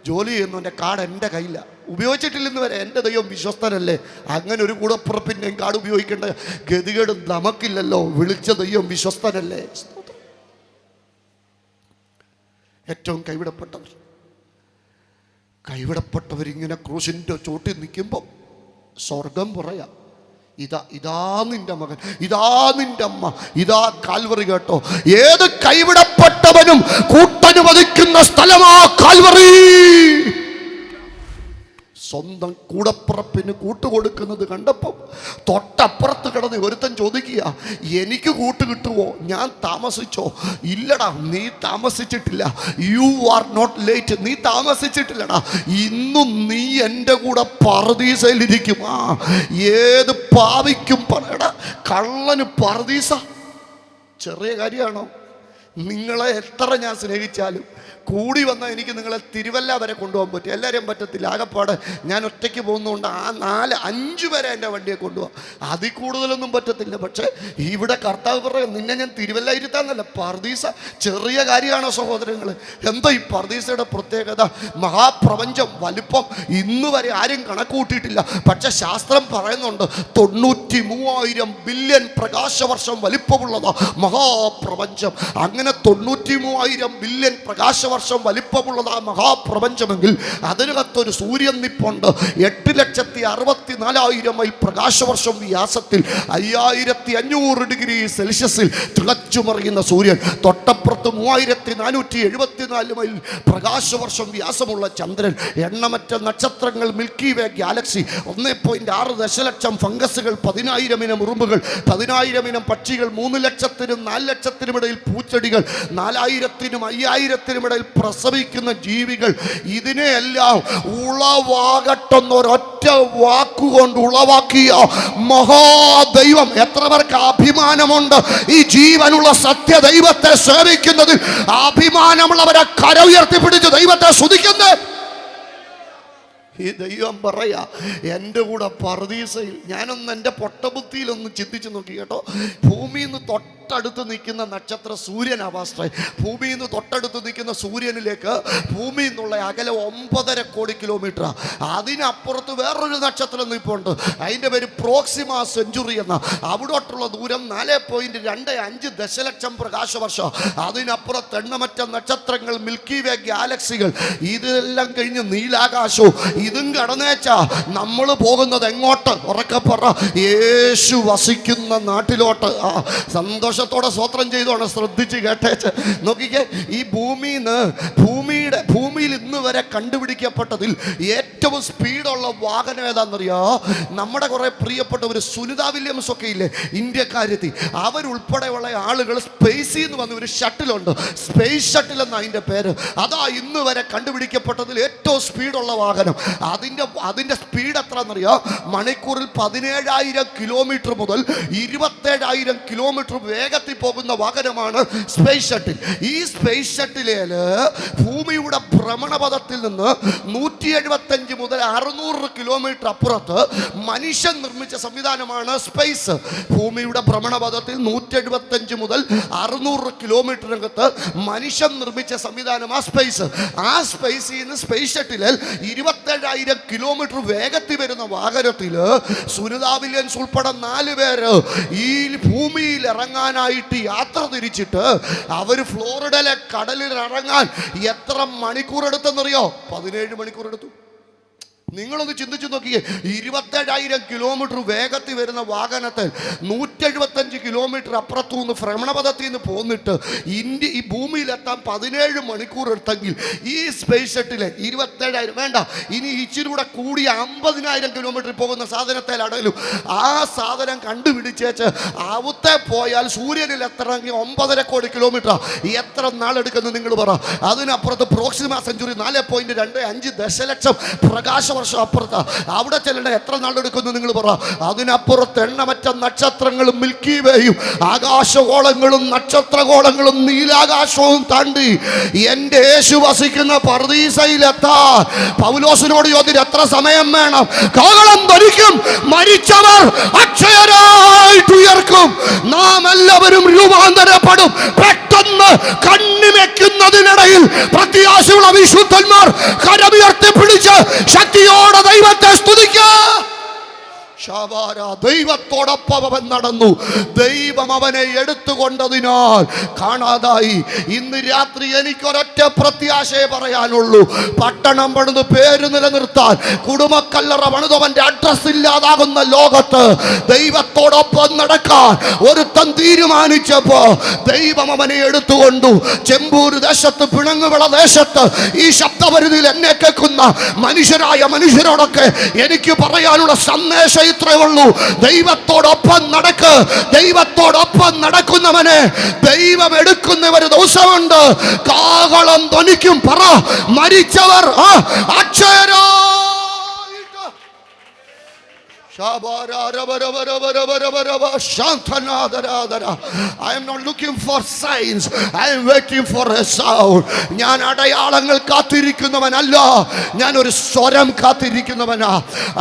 ജോലി ചെയ്യുന്നവൻ്റെ കാർഡ് എൻ്റെ കയ്യിലാണ്. ഉപയോഗിച്ചിട്ടില്ലെന്ന് വരെ. എൻ്റെ ദൈവം വിശ്വസ്തനല്ലേ. അങ്ങനെ ഒരു കൂടപ്പുറപ്പിൻ്റെയും കാർഡ് ഉപയോഗിക്കേണ്ട ഗതികേട് നമുക്കില്ലല്ലോ. വിളിച്ച ദൈവം വിശ്വസ്തനല്ലേ. ഏറ്റവും കൈവിടപ്പെട്ടവരിങ്ങനെ ക്രൂശിൻ്റെ ചോട്ടിൽ നിൽക്കുമ്പം സ്വർഗം പറയാം, ഇതാ നിന്റെ മകൻ, ഇതാ നിന്റെ അമ്മ, ഇതാ കാൽവറി. കേട്ടോ, ഏത് കൈവിടപ്പെട്ടവനും കൂട്ടനുവദിക്കുന്ന സ്ഥലമാ കാൽവറി. സ്വന്തം കൂടപ്പുറപ്പിന് കൂട്ടുകൊടുക്കുന്നത് കണ്ടപ്പോൾ തൊട്ടപ്പുറത്ത് കിടന്ന് ഒരുത്തൻ ചോദിക്കുക, എനിക്ക് കൂട്ട് കിട്ടുമോ? ഞാൻ താമസിച്ചോ? ഇല്ലടാ, നീ താമസിച്ചിട്ടില്ല. You are not late. നീ താമസിച്ചിട്ടില്ലടാ. ഇന്നും നീ എൻ്റെ കൂടെ പറുദീസയിലിരിക്കും. ഏത് പാവിക്കും പറയടാ, കള്ളന് പറുദീസ ചെറിയ കാര്യമാണോ? നിങ്ങളെ എത്ര ഞാൻ സ്നേഹിച്ചാലും കൂടി വന്നാൽ എനിക്ക് നിങ്ങളെ തിരുവല്ല വരെ കൊണ്ടുപോകാൻ പറ്റും. എല്ലാവരെയും പറ്റത്തില്ല. ആകെപ്പാട് ഞാൻ ഒറ്റയ്ക്ക് പോകുന്നതുകൊണ്ട് ആ 4-5 പേരെ എൻ്റെ വണ്ടിയെ കൊണ്ടുപോകാം. അതിൽ കൂടുതലൊന്നും പറ്റത്തില്ല. പക്ഷേ ഇവിടെ കർത്താവ് പറയും, നിന്നെ ഞാൻ തിരുവല്ല ഇരുത്താന്നല്ല, പർദീസ. ചെറിയ കാര്യമാണോ സഹോദരങ്ങൾ? എന്താ ഈ പർദീസയുടെ പ്രത്യേകത? മഹാപ്രപഞ്ചം വലിപ്പം ഇന്ന് വരെ ആരും കണക്ക് കൂട്ടിയിട്ടില്ല. പക്ഷെ ശാസ്ത്രം പറയുന്നുണ്ട് 93,000 ബില്യൺ പ്രകാശവർഷം വലിപ്പമുള്ളതാ മഹാപ്രപഞ്ചം. അങ്ങനെ 93,000 ബില്യൺ പ്രകാശവർഷം വലിപ്പമുള്ളത് ആ മഹാപ്രപഞ്ചമെങ്കിൽ അതിനകത്തൊരു സൂര്യൻ നിപ്പുണ്ട്. 8,64,000 മൈൽ പ്രകാശവർഷം വ്യാസത്തിൽ 5,500 ഡിഗ്രി സെൽഷ്യസിൽ തിളച്ചുമറിയുന്ന സൂര്യൻ. തൊട്ടപ്പുറത്ത് 3,474 മൈൽ പ്രകാശവർഷം വ്യാസമുള്ള ചന്ദ്രൻ. എണ്ണമറ്റ നക്ഷത്രങ്ങൾ, മിൽക്കി വേ ഗാലക്സി, 1.6 ദശലക്ഷം ഫംഗസുകൾ, 10,000 ഇനം ഉറുമ്പുകൾ, 10,000 ഇനം പക്ഷികൾ, 3 ലക്ഷത്തിനും 4 ലക്ഷത്തിനും ഇടയിൽ പൂച്ചെടികൾ, 4,000-നും 5,000-നും ഇടയിൽ പ്രസവിക്കുന്ന ജീവികൾ. ഇതിനെയെല്ലാം ഉളവാകട്ടെന്നൊരൊറ്റ വാക്കുകൊണ്ട് ഉളവാക്കിയ മഹാദൈവം. എത്ര പേർക്ക് അഭിമാനമുണ്ട് ഈ ജീവനുള്ള സത്യദൈവത്തെ സേവിക്കുന്നതിൽ? അഭിമാനമുള്ളവരെ കര ഉയർത്തിപ്പിടിച്ച് ദൈവത്തെ സ്തുതിക്കുന്നത്. ഈ ദൈവം പറയാ, എൻ്റെ കൂടെ പറുദീസയിൽ. ഞാനൊന്ന് എൻ്റെ പൊട്ടബുദ്ധിയിലൊന്ന് ചിന്തിച്ച് നോക്കി കേട്ടോ. ഭൂമിയിൽ നിന്ന് തൊട്ടടുത്ത് നിൽക്കുന്ന നക്ഷത്രം സൂര്യനാ പാസ്റ്ററെ. ഭൂമിയിൽ നിന്ന് തൊട്ടടുത്ത് നിൽക്കുന്ന സൂര്യനിലേക്ക് ഭൂമിയിൽ നിന്നുള്ള അകലം 9.5 കോടി കിലോമീറ്ററാണ്. അതിനപ്പുറത്ത് വേറൊരു നക്ഷത്രം നിൽപ്പുണ്ട്. അതിൻ്റെ പേര് പ്രോക്സിമ സെഞ്ചുറി എന്ന. അവിടോട്ടുള്ള ദൂരം 4.25 ദശലക്ഷം പ്രകാശവർഷം. അതിനപ്പുറത്ത് എണ്ണമറ്റ നക്ഷത്രങ്ങൾ, മിൽക്കി വേ ഗാലക്സികൾ. ഇതെല്ലാം കഴിഞ്ഞ് നീലാകാശവും. ഇതും കടന്നേച്ചാ നമ്മൾ പോകുന്നത് എങ്ങോട്ട്? ഉറക്കെ പറ, യേശു വസിക്കുന്ന നാട്ടിലോട്ട്. സന്തോഷത്തോടെ സ്വത്രം ചെയ്തോണം. ശ്രദ്ധിച്ച് കേട്ടേച്ച് നോക്കിക്കേ. ഈ ഭൂമിയിൽ ഇന്ന് വരെ കണ്ടുപിടിക്കപ്പെട്ടതിൽ ഏറ്റവും സ്പീഡുള്ള വാഹനം ഏതാണെന്നറിയോ? നമ്മുടെ കുറെ പ്രിയപ്പെട്ടവർ സുനിത വില്യംസ് ഒക്കെ ഇല്ലേ, ഇന്ത്യക്കാരെത്തി. അവരുൾപ്പെടെയുള്ള ആളുകൾ സ്പേസിൽ നിന്ന് വന്ന ഒരു ഷട്ടിലുണ്ട്, സ്പേസ് ഷട്ടിൽ എന്നാണ് അതിൻ്റെ പേര്. അതാ ഇന്ന് വരെ കണ്ടുപിടിക്കപ്പെട്ടതിൽ ഏറ്റവും സ്പീഡുള്ള വാഹനം. അതിൻ്റെ സ്പീഡ് എത്ര എന്നറിയോ? മണിക്കൂറിൽ 17,000 കിലോമീറ്റർ മുതൽ 27,000 കിലോമീറ്റർ വേഗത്തിൽ പോകുന്ന വാഹനമാണ് സ്പേസ് ഷട്ടിൽ. ഈ സ്പേസ് ഷട്ടിലേല് ഭൂമിയുടെ ഭ്രമണപഥത്തിൽ നിന്ന് 175 മുതൽ 600 കിലോമീറ്റർ അപ്പുറത്ത് മനുഷ്യൻ നിർമ്മിച്ച സംവിധാനമാണ് സ്പേസ്. ഭൂമിയുടെ ഭ്രമണപഥത്തിൽ 175 മുതൽ 600 കിലോമീറ്ററിനകത്ത് മനുഷ്യൻ നിർമ്മിച്ച സംവിധാനമാണ് സ്പേസ്. ആ സ്പേസിൽ നിന്ന് സ്പേസ് ഷട്ടിലിൽ 27,000 കിലോമീറ്റർ വേഗത്തിൽ വരുന്ന വാഹനത്തിൽ സുനിത വില്യംസ് ഉൾപ്പെടെ 4 പേര് ഈ ഭൂമിയിൽ ഇറങ്ങാനായിട്ട് യാത്ര തിരിച്ചിട്ട് അവർ ഫ്ലോറിഡയിലെ കടലിൽ ഇറങ്ങാൻ എത്ര മണിക്കൂർ എടുത്തെന്നറിയോ? 17 മണിക്കൂർ എടുത്തു. നിങ്ങളൊന്ന് ചിന്തിച്ചു നോക്കിയേ. 27,000 കിലോമീറ്റർ വേഗത്തിൽ വരുന്ന വാഹനത്തിൽ 175 കിലോമീറ്റർ അപ്പുറത്തുനിന്ന് ഭ്രമണപഥത്തിൽ നിന്ന് പോന്നിട്ട് ഈ ഭൂമിയിലെത്താൻ 17 മണിക്കൂർ എടുത്തെങ്കിൽ ഈ സ്പേസ് ഷട്ടില് 27,000 വേണ്ട, ഇനി ഇച്ചിരി കൂടെ കൂടിയ 50,000 കിലോമീറ്റർ പോകുന്ന സാധനത്തിലടലും ആ സാധനം കണ്ടുപിടിച്ചേച്ച് അവത്തെ പോയാൽ സൂര്യനിൽ എത്തണമെങ്കിൽ 9.5 കോടി കിലോമീറ്റർ എത്ര നാളെടുക്കുന്നു നിങ്ങൾ പറ. അതിനപ്പുറത്ത് പ്രോക്സിമ സെഞ്ചുറി 4.25 ദശലക്ഷം പ്രകാശവർഷം അപ്പുറത്ത്, അവിടെ ചെല്ലണ എത്ര നാളെടുക്കുന്നു നിങ്ങൾ പറ. അതിനപ്പുറത്ത് എണ്ണമറ്റ നക്ഷത്രങ്ങളും മിൽക്കി വേയും ആകാശഗോളങ്ങളും നക്ഷത്രഗോളങ്ങളും നീലാകാശവും താണ്ടി എൻ്റെ യേശു വസിക്കുന്ന പർദീസയിലെത്താൻ പൗലോസിനോട് ചോദിച്ചു എത്ര സമയം വേണം? കാഹളം ധ്വനിക്കും, മരിച്ചവർ അക്ഷയരായിട്ട് ഉയർക്കും, നാം എല്ലാവരും രൂപാന്തരപ്പെടും. പെട്ടെന്ന് കണ്ണിമയ്ക്കുന്നതിനിടയിൽ പ്രത്യാശയുള്ള വിശുദ്ധന്മാർ കരമുയർത്തി പിടിച്ച് ശക്തിയോടെ ദൈവത്തെ സ്തുതിക്കുക. ദൈവത്തോടൊപ്പം അവൻ നടന്നു, ദൈവം അവനെ എടുത്തുകൊണ്ടതിനാൽ കാണാതായി. ഇന്ന് രാത്രി എനിക്കൊരൊറ്റ പ്രത്യാശയെ പറയാനുള്ളൂ. പട്ടണം പണിത് പേര് നിലനിർത്താൻ, കുടുംബക്കല്ലറ പണിതവന്റെ അഡ്രസ് ഇല്ലാതാകുന്ന ലോകത്ത് ദൈവത്തോടൊപ്പം നടക്കാൻ ഒരുത്തൻ തീരുമാനിച്ചപ്പോ ദൈവം അവനെ എടുത്തുകൊണ്ടു. ചെമ്പൂര് ദേശത്ത്, പിണങ്ങുവിള ദേശത്ത് ഈ ശബ്ദപരിധിയിൽ എന്നെ കേൾക്കുന്ന മനുഷ്യരോടൊക്കെ എനിക്ക് പറയാനുള്ള സന്ദേശം ഇത്രേ ഉള്ളൂ. ദൈവത്തോടൊപ്പം നടക്ക്. ദൈവത്തോടൊപ്പം നടക്കുന്നവനെ ദൈവം എടുക്കുന്ന ഒരു ദിവസമുണ്ട്. കാഹളം ധ്വനിക്കും, പറ, മരിച്ചവർ അക്ഷയരാ. I am not looking for signs, I am waiting for a sound. ഞാൻ അടയാളങ്ങൾ കാത്തിരിക്കുന്നവനല്ല, ഞാൻ ഒരു സ്വരം കാത്തിരിക്കുന്നവനാ.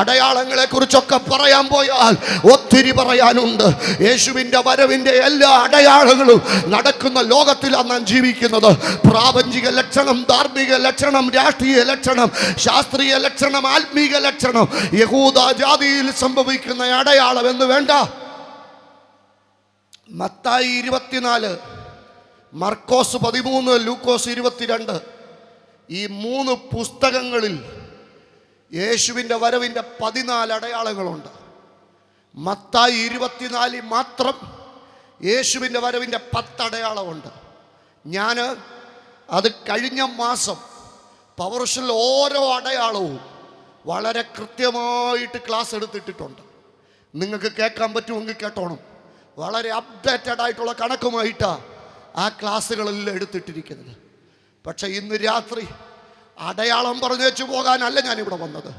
അടയാളങ്ങളെ കുറിച്ചൊക്കെ പറയാൻ പോയാൽ ഒത്തിരി പറയാനുണ്ട്. യേശുവിൻ്റെ വരവിൻ്റെ എല്ലാ അടയാളങ്ങളും നടക്കുന്ന ലോകത്തിലാണ് നാം ജീവിക്കുന്നത്. പ്രാപഞ്ചിക ലക്ഷണം, ധാർമ്മിക ലക്ഷണം, രാഷ്ട്രീയ ലക്ഷണം, ശാസ്ത്രീയ ലക്ഷണം, ആത്മീക ലക്ഷണം, യഹൂദ ജാതിയിൽ സംഭവിക്കുന്ന അടയാളം എന്ന് വേണ്ട. മത്തായി 24, മർക്കോസ് 13, ലൂക്കോസ് 22, ഈ 3 പുസ്തകങ്ങളിൽ യേശുവിൻ്റെ വരവിൻ്റെ 14 അടയാളങ്ങളുണ്ട്. മത്തായി 24 മാത്രം യേശുവിൻ്റെ വരവിൻ്റെ 10 അടയാളമുണ്ട്. ഞാൻ അത് കഴിഞ്ഞ മാസം പവർഷിൽ ഓരോ അടയാളവും വളരെ കൃത്യമായിട്ട് ക്ലാസ് എടുത്തിട്ടിട്ടുണ്ട്. നിങ്ങൾക്ക് കേൾക്കാൻ പറ്റുമെങ്കിൽ കേട്ടോണം. വളരെ അപ്ഡേറ്റഡ് ആയിട്ടുള്ള കണക്കുമായിട്ടാണ് ആ ക്ലാസ്സുകളെല്ലാം എടുത്തിട്ടിരിക്കുന്നത്. പക്ഷേ ഇന്ന് രാത്രി അടയാളം പറഞ്ഞു വെച്ച് പോകാനല്ല ഞാനിവിടെ വന്നത്.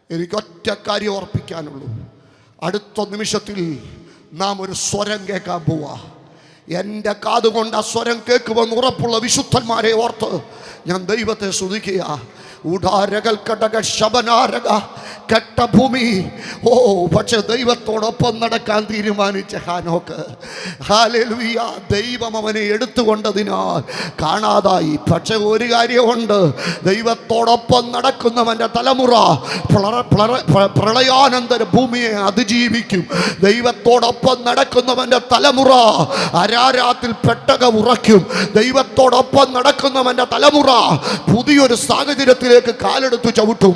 എനിക്കൊറ്റ കാര്യം ഓർപ്പിക്കാനുള്ളൂ. അടുത്ത നിമിഷത്തിൽ നാം ഒരു സ്വരം കേൾക്കാൻ പോവാ. എൻ്റെ കാതുകൊണ്ട് ആ സ്വരം കേൾക്കുമെന്ന് ഉറപ്പുള്ള വിശുദ്ധന്മാരെ ഓർത്ത് ഞാൻ ദൈവത്തെ സ്തുതിക്കുക. ഉടാരകൾ കടക ശബനാരക കെട്ട ഭൂമി. പക്ഷെ ദൈവത്തോടൊപ്പം നടക്കാൻ തീരുമാനിച്ച ഹാനോക്ക്, ഹല്ലേലൂയ, ദൈവം അവനെ എടുത്തുകൊണ്ടതിനാൽ കാണാതായി. പക്ഷെ ഒരു കാര്യമുണ്ട്, ദൈവത്തോടൊപ്പം നടക്കുന്നവൻ്റെ തലമുറ പ്രളയാനന്തര ഭൂമിയെ അതിജീവിക്കും. ദൈവത്തോടൊപ്പം നടക്കുന്നവൻ്റെ തലമുറ അരാരാത്തിൽ പെട്ടകം ഉറയ്ക്കും. ദൈവത്തോടൊപ്പം നടക്കുന്നവൻ്റെ തലമുറ പുതിയൊരു സാഹചര്യത്തിലേക്ക് കാലെടുത്തു ചവിട്ടും.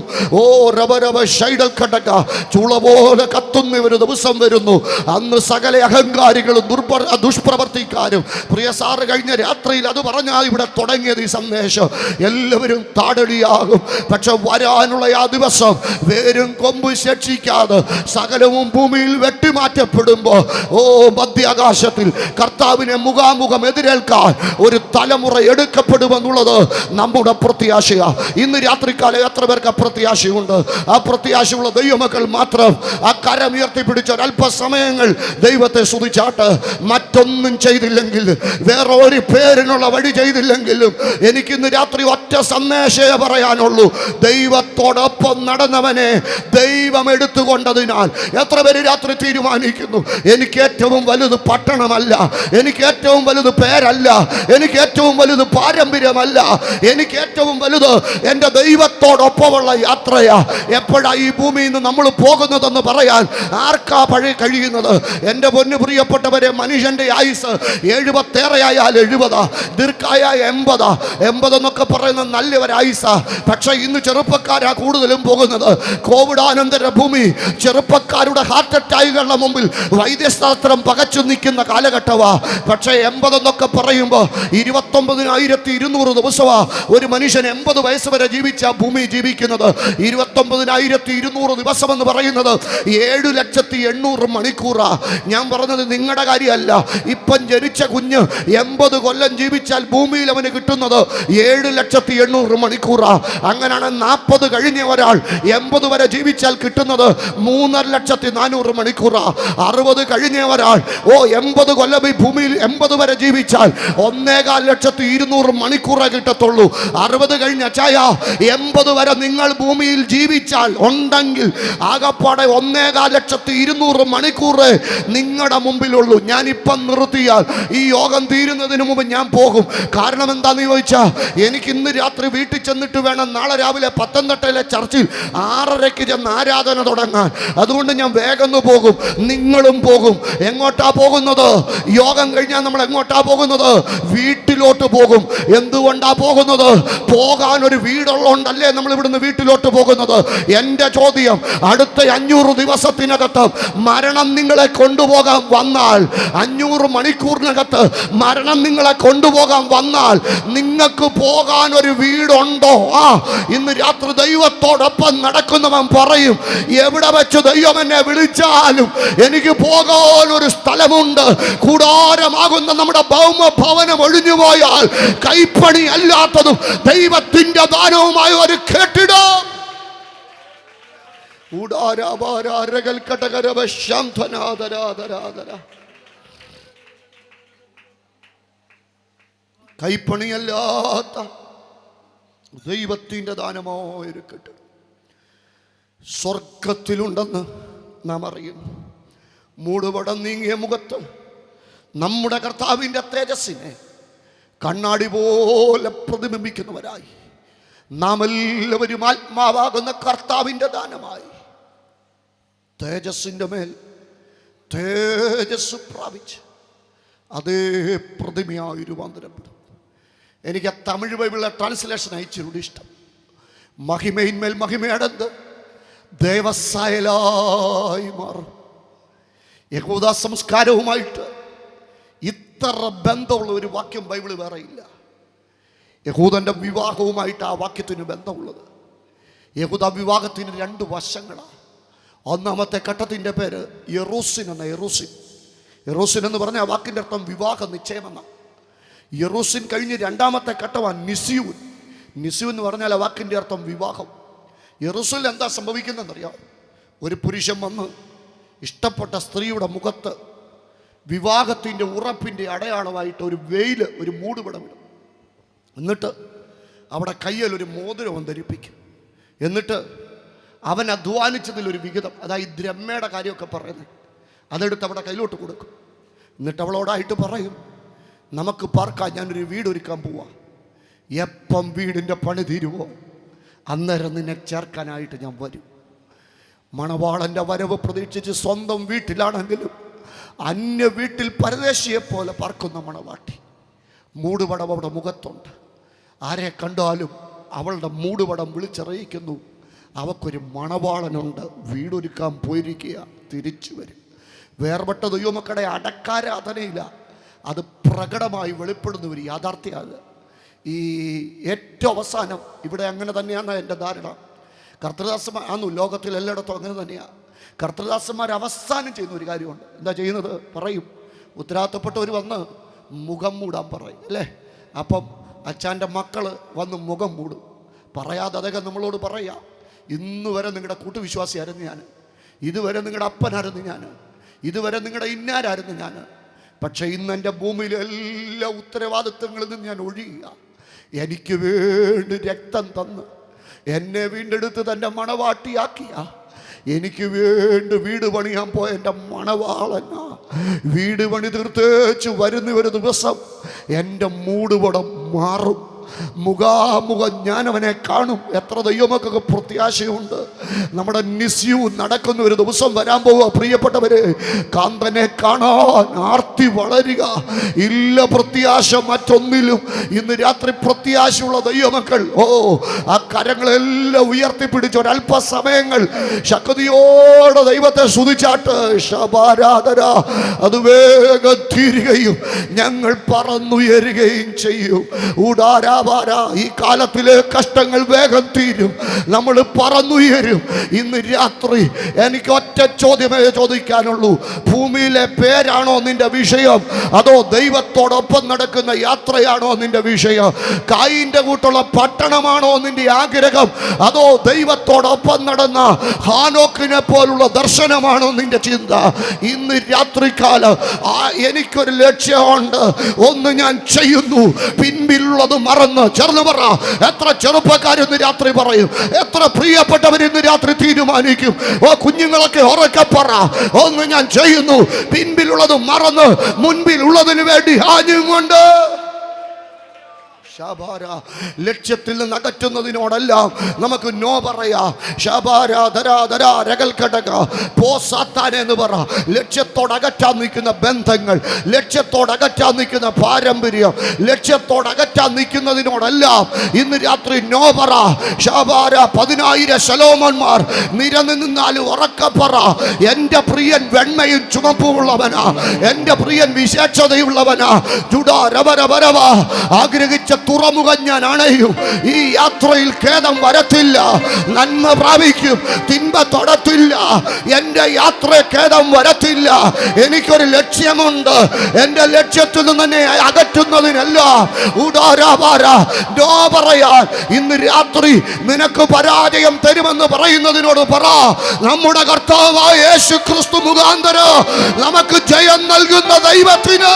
രബരബ ഷൈഡൽ കടക ചൂള പോലെ കത്തുന്ന ഒരു ദിവസം വരുന്നു. അന്ന് സകല അഹങ്കാരികളും ദുഷ്പ്രവർത്തിക്കാരും, പ്രിയ സാറ് കഴിഞ്ഞ രാത്രിയിൽ അത് പറഞ്ഞാൽ ഇവിടെ തുടങ്ങിയത് ഈ സന്ദേശം, എല്ലാവരും താടടിയാകും. പക്ഷെ വരാനുള്ള ആ ദിവസം വേരും കൊമ്പ് ശേഷിക്കാതെ സകലവും ഭൂമിയിൽ വെട്ടിമാറ്റപ്പെടുമ്പോൾ മധ്യാകാശത്തിൽ കർത്താവിനെ മുഖാമുഖം എതിരേൽക്കാൻ ഒരു തലമുറ എടുക്കപ്പെടുമെന്നുള്ളത് നമ്മുടെ പ്രത്യാശയാ. ഇന്ന് രാത്രിക്കാലം എത്ര പേർക്ക് അപ്രത്യാശയുണ്ട്? ആ പ്രത്യാശയുള്ള ദൈവമക്കൾ മാത്രം ആ കരം ഉയർത്തിപ്പിടിച്ച ഒരല്പസമയങ്ങൾ ദൈവത്തെ സ്തുതിച്ചാട്ട്. മറ്റൊന്നും ചെയ്തില്ലെങ്കിൽ, വേറെ ഒരു പേരിനുള്ള വഴി ചെയ്തില്ലെങ്കിലും എനിക്കിന്ന് രാത്രി ഒറ്റ സന്ദേശമേ പറയാനുള്ളൂ. ദൈവത്തോടൊപ്പം നടന്നവനെ ദൈവം എടുത്തുകൊണ്ടതിനാൽ എത്ര പേര് രാത്രി തീരുമാനിക്കുന്നു, എനിക്ക് ഏറ്റവും വലുത് പട്ടണമല്ല, എനിക്ക് ഏറ്റവും വലുത് പേരല്ല, എനിക്ക് ഏറ്റവും വലുത് പാരമ്പര്യമല്ല, എനിക്ക് ഏറ്റവും വലുത് എൻ്റെ ദൈവത്തോടൊപ്പമുള്ള യാത്രയാ. എപ്പോഴാ ഈ ഭൂമിയിൽ നിന്ന് നമ്മൾ പോകുന്നതെന്ന് പറയാൻ ആർക്കാ കഴിയുന്നത്? എൻ്റെ പൊന്നു പ്രിയപ്പെട്ടവരെ, മനുഷ്യൻ്റെ ആയുസ് 70 ആയാൽ 70, ദീർഘായ 80. 80 എന്നൊക്കെ പറയുന്നത് നല്ലൊരായുസാ. പക്ഷെ ഇന്ന് ചെറുപ്പക്കാരാ കൂടുതലും പോകുന്നത്. കോവിഡാനന്തര ഭൂമി, ചെറുപ്പക്കാരുടെ ഹാർട്ട് അറ്റാക്കുകളുടെ മുമ്പിൽ വൈദ്യശാസ്ത്രം പകച്ചു നിൽക്കുന്ന കാലഘട്ടമാ. പക്ഷേ 80 എന്നൊക്കെ പറയുമ്പോൾ 29,200 ദിവസമാ ഒരു മനുഷ്യൻ 80 വയസ്സ് വരെ ജീവിച്ച ഭൂമി ജീവിക്കുന്നത്. 29,200 ദിവസം എന്ന് പറയുന്നത് 7,800,000 മണിക്കൂറാ. ഞാൻ പറഞ്ഞത് നിങ്ങളുടെ കാര്യമല്ല. ഇപ്പം ജനിച്ച കുഞ്ഞ് 80 കൊല്ലം ജീവിച്ചാൽ ഭൂമിയിൽ അവന് കിട്ടുന്നത് 7,800,000 മണിക്കൂറാ. അങ്ങനെയാണ് 40 കഴിഞ്ഞ ഒരാൾ 80 വരെ ജീവിച്ചാൽ കിട്ടുന്നത് 3,04,000 മണിക്കൂറാ. 60 കഴിഞ്ഞ ഒരാൾ 80 കൊല്ലം ഈ ഭൂമിയിൽ 80 വരെ ജീവിച്ചാൽ 1,4,200,000 മണിക്കൂറേ കിട്ടത്തുള്ളൂ. 60 കഴിഞ്ഞ ചായ 80 വരെ നിങ്ങൾ ഭൂമിയിൽ ജീവിച്ചാൽ ഉണ്ടെങ്കിൽ ആകപ്പാടെ 1,4,200,000 മണിക്കൂറേ നിങ്ങളുടെ മുമ്പിലുള്ളൂ. ഞാനിപ്പം നിർത്തിയാൽ ഈ യോഗം തീരുന്നതിന് മുമ്പ് ഞാൻ പോകും. കാരണം എന്താണെന്ന് ചോദിച്ചാൽ, എനിക്ക് ഇന്ന് രാത്രി വീട്ടിൽ ചെന്നിട്ട് വേണം നാളെ രാവിലെ പത്തനംതിട്ടയിലെ ചർച്ചിൽ 6:30 ചെന്ന് ആരാധന തുടങ്ങാൻ. അതുകൊണ്ട് ഞാൻ വേഗം പോകും. നിങ്ങളും പോകും. എങ്ങോട്ടാ പോകുന്നത്? യോഗം കഴിഞ്ഞാൽ നമ്മൾ എങ്ങോട്ടാ പോകുന്നത്? വീട്ടിലോട്ട് പോകും. എന്തുകൊണ്ടാ പോകുന്നത്? പോകാൻ ഒരു വീടുള്ളതുകൊണ്ടല്ലേ നമ്മൾ ഇവിടുന്ന് വീട്ടിലോട്ട് പോകുന്നത്. എൻ്റെ ചോദ്യം, അടുത്ത 500 ദിവസത്തിനകത്ത് മരണം നിങ്ങളെ കൊണ്ടുപോകാൻ വന്നാൽ, 500 മണിക്കൂറിനകത്ത് മരണം നിങ്ങളെ കൊണ്ടുപോകാൻ വന്നാൽ, നിങ്ങൾക്ക് പോകാൻ ഒരു വീടുണ്ടോ? ഇന്ന് രാത്രി ദൈവത്തോടൊപ്പം നടക്കുന്നവൻ പറയും, എവിടെ വെച്ച് ദൈവം എന്നെ വിളിച്ചാലും എനിക്ക് പോകാൻ ഒരു സ്ഥലമുണ്ട്. കൂടാരമാകുന്ന നമ്മുടെ ഭൗമഭവനം ഒഴിഞ്ഞുപോയാൽ കൈപ്പണി അല്ലാത്തതും ദൈവത്തിന്റെ ദാനവുമായ ഒരു കെട്ടിടം. കൈപ്പണിയല്ലാത്ത ദൈവത്തിന്റെ ദാനമായൊരു കെട്ടിടം സ്വർഗത്തിലുണ്ടെന്ന് നാം അറിയുന്നു. മൂടുപടം നീങ്ങിയ മുഖത്ത് നമ്മുടെ കർത്താവിൻ്റെ തേജസ്സിനെ കണ്ണാടി പോലെ പ്രതിബിംബിക്കുന്നവരായി നാം എല്ലാവരും ആത്മാവാകുന്ന കർത്താവിൻ്റെ ദാനമായി തേജസ്സിൻ്റെ മേൽ തേജസ് പ്രാപിച്ച് അതേ പ്രതിമയായി രൂപാന്തരപ്പെടും. എനിക്ക് തമിഴ് ബൈബിളിലെ ട്രാൻസ്ലേഷൻ അയച്ചിരുടെ ഇഷ്ടം. മഹിമയിന്മേൽ മഹിമയടന്ന് ദേവസായലായി മാറും. യഹൂദ സംസ്കാരവുമായിട്ട് ഇത്ര ബന്ധമുള്ള ഒരു വാക്യം ബൈബിൾ വേറെ ഇല്ല. യഹൂദൻ്റെ വിവാഹവുമായിട്ട് ആ വാക്യത്തിന് ബന്ധമുള്ളത്. യഹൂദ വിവാഹത്തിന് 2 വശങ്ങളാണ്. ഒന്നാമത്തെ ഘട്ടത്തിൻ്റെ പേര് യെറൂസിൻ എന്ന. യെറൂസിൻ എന്ന് പറഞ്ഞ ആ വാക്കിൻ്റെ അർത്ഥം വിവാഹ നിശ്ചയമെന്ന. യെറൂസിൻ കഴിഞ്ഞ് 2ാമത്തെ ഘട്ടമാണ് നിസ്യൂൻ. നിസ്യൂൻ എന്ന് പറഞ്ഞാൽ ആ വാക്കിൻ്റെ അർത്ഥം വിവാഹം. യെറൂസലേമിൽ എന്താ സംഭവിക്കുന്നതെന്നറിയാം? ഒരു പുരുഷൻ വന്ന് ഇഷ്ടപ്പെട്ട സ്ത്രീയുടെ മുഖത്ത് വിവാഹത്തിൻ്റെ ഉറപ്പിൻ്റെ അടയാളമായിട്ട് ഒരു വെയിൽ, ഒരു മൂടുപടമിടും. എന്നിട്ട് അവിടെ കയ്യിൽ ഒരു മോതിരം ധരിപ്പിക്കും. എന്നിട്ട് അവൻ അധ്വാനിച്ചതിലൊരു വിഹിതം, അതായത് ദ്രഹ്മയുടെ കാര്യമൊക്കെ പറയുന്നത്, അതെടുത്ത് അവിടെ കയ്യിലോട്ട് കൊടുക്കും. എന്നിട്ട് അവളോടായിട്ട് പറയും, നമുക്ക് പാർക്കാൻ ഞാനൊരു വീടൊരുക്കാൻ പോവാ, എപ്പം വീടിൻ്റെ പണി തീരുവോ അന്നേരം നിന്നെ ചേർക്കാനായിട്ട് ഞാൻ വരും. മണവാളൻ്റെ വരവ് പ്രതീക്ഷിച്ച് സ്വന്തം വീട്ടിലാണെങ്കിലും അന്യ വീട്ടിൽ പരദേശിയെപ്പോലെ പാർക്കുന്ന മണവാട്ടി. മൂടുപടം അവിടെ മുഖത്തുണ്ട്. ആരെ കണ്ടാലും അവളുടെ മൂടുപടം വിളിച്ചറിയിക്കുന്നു, അവക്കൊരു മണവാളനുണ്ട്, വീടൊരുക്കാൻ പോയിരിക്കുക, തിരിച്ചു വരും. വേർപെട്ട ദൈവമക്കളുടെ അടക്കാരാധനയില്ല, അത് പ്രകടമായി വെളിപ്പെടുന്ന ഒരു യാഥാർത്ഥ്യമാണ്. ഈ ഏറ്റവും അവസാനം ഇവിടെ അങ്ങനെ തന്നെയാണ് എൻ്റെ ധാരണ. കർത്തൃദാസന്മാർ ആന്നു, ലോകത്തിൽ എല്ലായിടത്തും അങ്ങനെ തന്നെയാണ്. കർത്തൃദാസന്മാർ അവസാനം ചെയ്യുന്ന ഒരു കാര്യമുണ്ട്. എന്താ ചെയ്യുന്നത്? പറയും, ഉത്തരവാദിത്തപ്പെട്ടവർ വന്ന് മുഖം മൂടാൻ പറയും, അല്ലേ? അപ്പം അച്ഛൻ്റെ മക്കൾ വന്ന് മുഖം മൂടും. പറയാതെ അദ്ദേഹം നമ്മളോട് പറയാം, ഇന്ന് വരെ നിങ്ങളുടെ കൂട്ടുവിശ്വാസിയായിരുന്നു ഞാൻ, ഇതുവരെ നിങ്ങളുടെ അപ്പനായിരുന്നു ഞാൻ, ഇതുവരെ നിങ്ങളുടെ ഇന്നാരായിരുന്നു ഞാൻ. പക്ഷേ ഇന്ന് എൻ്റെ ഭൂമിയിലെ എല്ലാ ഉത്തരവാദിത്വങ്ങളിൽ നിന്ന് ഞാൻ ഒഴിയുക. എനിക്ക് വേണ്ടി രക്തം തന്ന് എന്നെ വീണ്ടെടുത്ത് തൻ്റെ മണവാട്ടിയാക്കിയ, എനിക്ക് വേണ്ടി വീട് പണിയാൻ പോയ എൻ്റെ മണവാളനാ. വീട് പണി തീർത്തേച്ച് വരുന്ന ഒരു ദിവസം എൻ്റെ മൂടുപടം മാറും. മുഖാമുഖം ഞാൻ അവനെ കാണും. എത്ര ദൈവമക്കൾക്ക് പ്രത്യാശയുണ്ട്. നമ്മുടെ നിസ്യു നടക്കുന്ന ഒരു ദിവസം വരാൻ പോവുക. പ്രിയപ്പെട്ടവരെ, കാന്തനെ കാണാൻ ആർത്തി വളരുക. ഇല്ല പ്രത്യാശ മറ്റൊന്നിലും. ഇന്ന് രാത്രി പ്രത്യാശയുള്ള ദൈവമക്കൾ ആ കരങ്ങളെല്ലാം ഉയർത്തിപ്പിടിച്ച് ഒരല്പസമയങ്ങൾ ശക്തിയോടെ ദൈവത്തെ സ്തുതിച്ചാട്ട്. ശബാരാധന അത് വേഗം തീരുകയും ഞങ്ങൾ പറന്നുയരുകയും ചെയ്യും. ഊടാരാവാര ഈ കാലത്തിലെ കഷ്ടങ്ങൾ വേഗം തീരും. നമ്മൾ പറന്നുയരും. ഇന്ന് രാത്രി എനിക്ക് ഒറ്റ ചോദ്യമേ ചോദിക്കാനുള്ളൂ. ഭൂമിയിലെ പേരാണോ നിന്റെ വിഷയം, അതോ ദൈവത്തോടൊപ്പം നടക്കുന്ന യാത്രയാണോ നിന്റെ വിഷയം? കായിന്റെ കൂട്ടുള്ള പട്ടണമാണോ നിന്റെ ആഗ്രഹം, അതോ ദൈവത്തോടൊപ്പം നടന്ന ഹാനോക്കിനെ പോലുള്ള ദർശനമാണോ നിന്റെ ചിന്ത? ഇന്ന് രാത്രികാലം എനിക്കൊരു ലക്ഷ്യമുണ്ട്. ഒന്ന് ഞാൻ ചെയ്യുന്നു, പിൻപിലുള്ളത് മറന്ന്. ചേർന്ന് പറ. എത്ര ചെറുപ്പക്കാരിന്ന് രാത്രി പറയും, എത്ര പ്രിയപ്പെട്ടവരിന്ന് രാത്രി തീരുമാനിക്കും. കുഞ്ഞുങ്ങളൊക്കെ ഉറക്കെ പറ. ഒന്ന് ഞാൻ ചെയ്യുന്നു, പിൻപിലുള്ളത് മറന്ന് മുൻപിലുള്ളതിന് വേണ്ടി ആഞ്ഞുകൊണ്ട്. ലക്ഷ്യത്തിൽ നിന്ന് അകറ്റുന്നതിനോടെല്ലാം നമുക്ക് നോ പറയാ. എന്ന് പറ. ലക്ഷ്യത്തോടകറ്റാൻ നിൽക്കുന്ന ബന്ധങ്ങൾ, ലക്ഷ്യത്തോടകറ്റാൻ നിൽക്കുന്ന പാരമ്പര്യം, ലക്ഷ്യത്തോടകറ്റാൻ നിൽക്കുന്നതിനോടെല്ലാം ഇന്ന് രാത്രി നോ പറ. 10,000 ശലോമന്മാർ നിരനിന്നാലും ഉറക്കപ്പറ. എൻ്റെ പ്രിയൻ വെണ്മയും ചുമപ്പുമുള്ളവനാ, എൻ്റെ പ്രിയൻ വിശേഷതയുള്ളവനാ. ആഗ്രഹിച്ച തുറമുഖം ഞാൻ അണയും. ഈ യാത്രയിൽ ഖേദം വരത്തില്ല. നന്മ പ്രാപിക്കും, തിന്മ തൊടത്തില്ല. എൻ്റെ യാത്ര ഖേദം വരത്തില്ല. എനിക്കൊരു ലക്ഷ്യമുണ്ട്. എൻ്റെ ലക്ഷ്യത്തിൽ നിന്ന് തന്നെ അകറ്റുന്നതിനല്ല നോ പറയാൻ. ഇന്ന് രാത്രി നിനക്ക് പരാജയം തരുമെന്ന് പറയുന്നതിനോട് പറ. നമ്മുടെ കർത്താവായ യേശു ക്രിസ്തു മുഖാന്തരം നമുക്ക് ജയം നൽകുന്ന ദൈവത്തിന്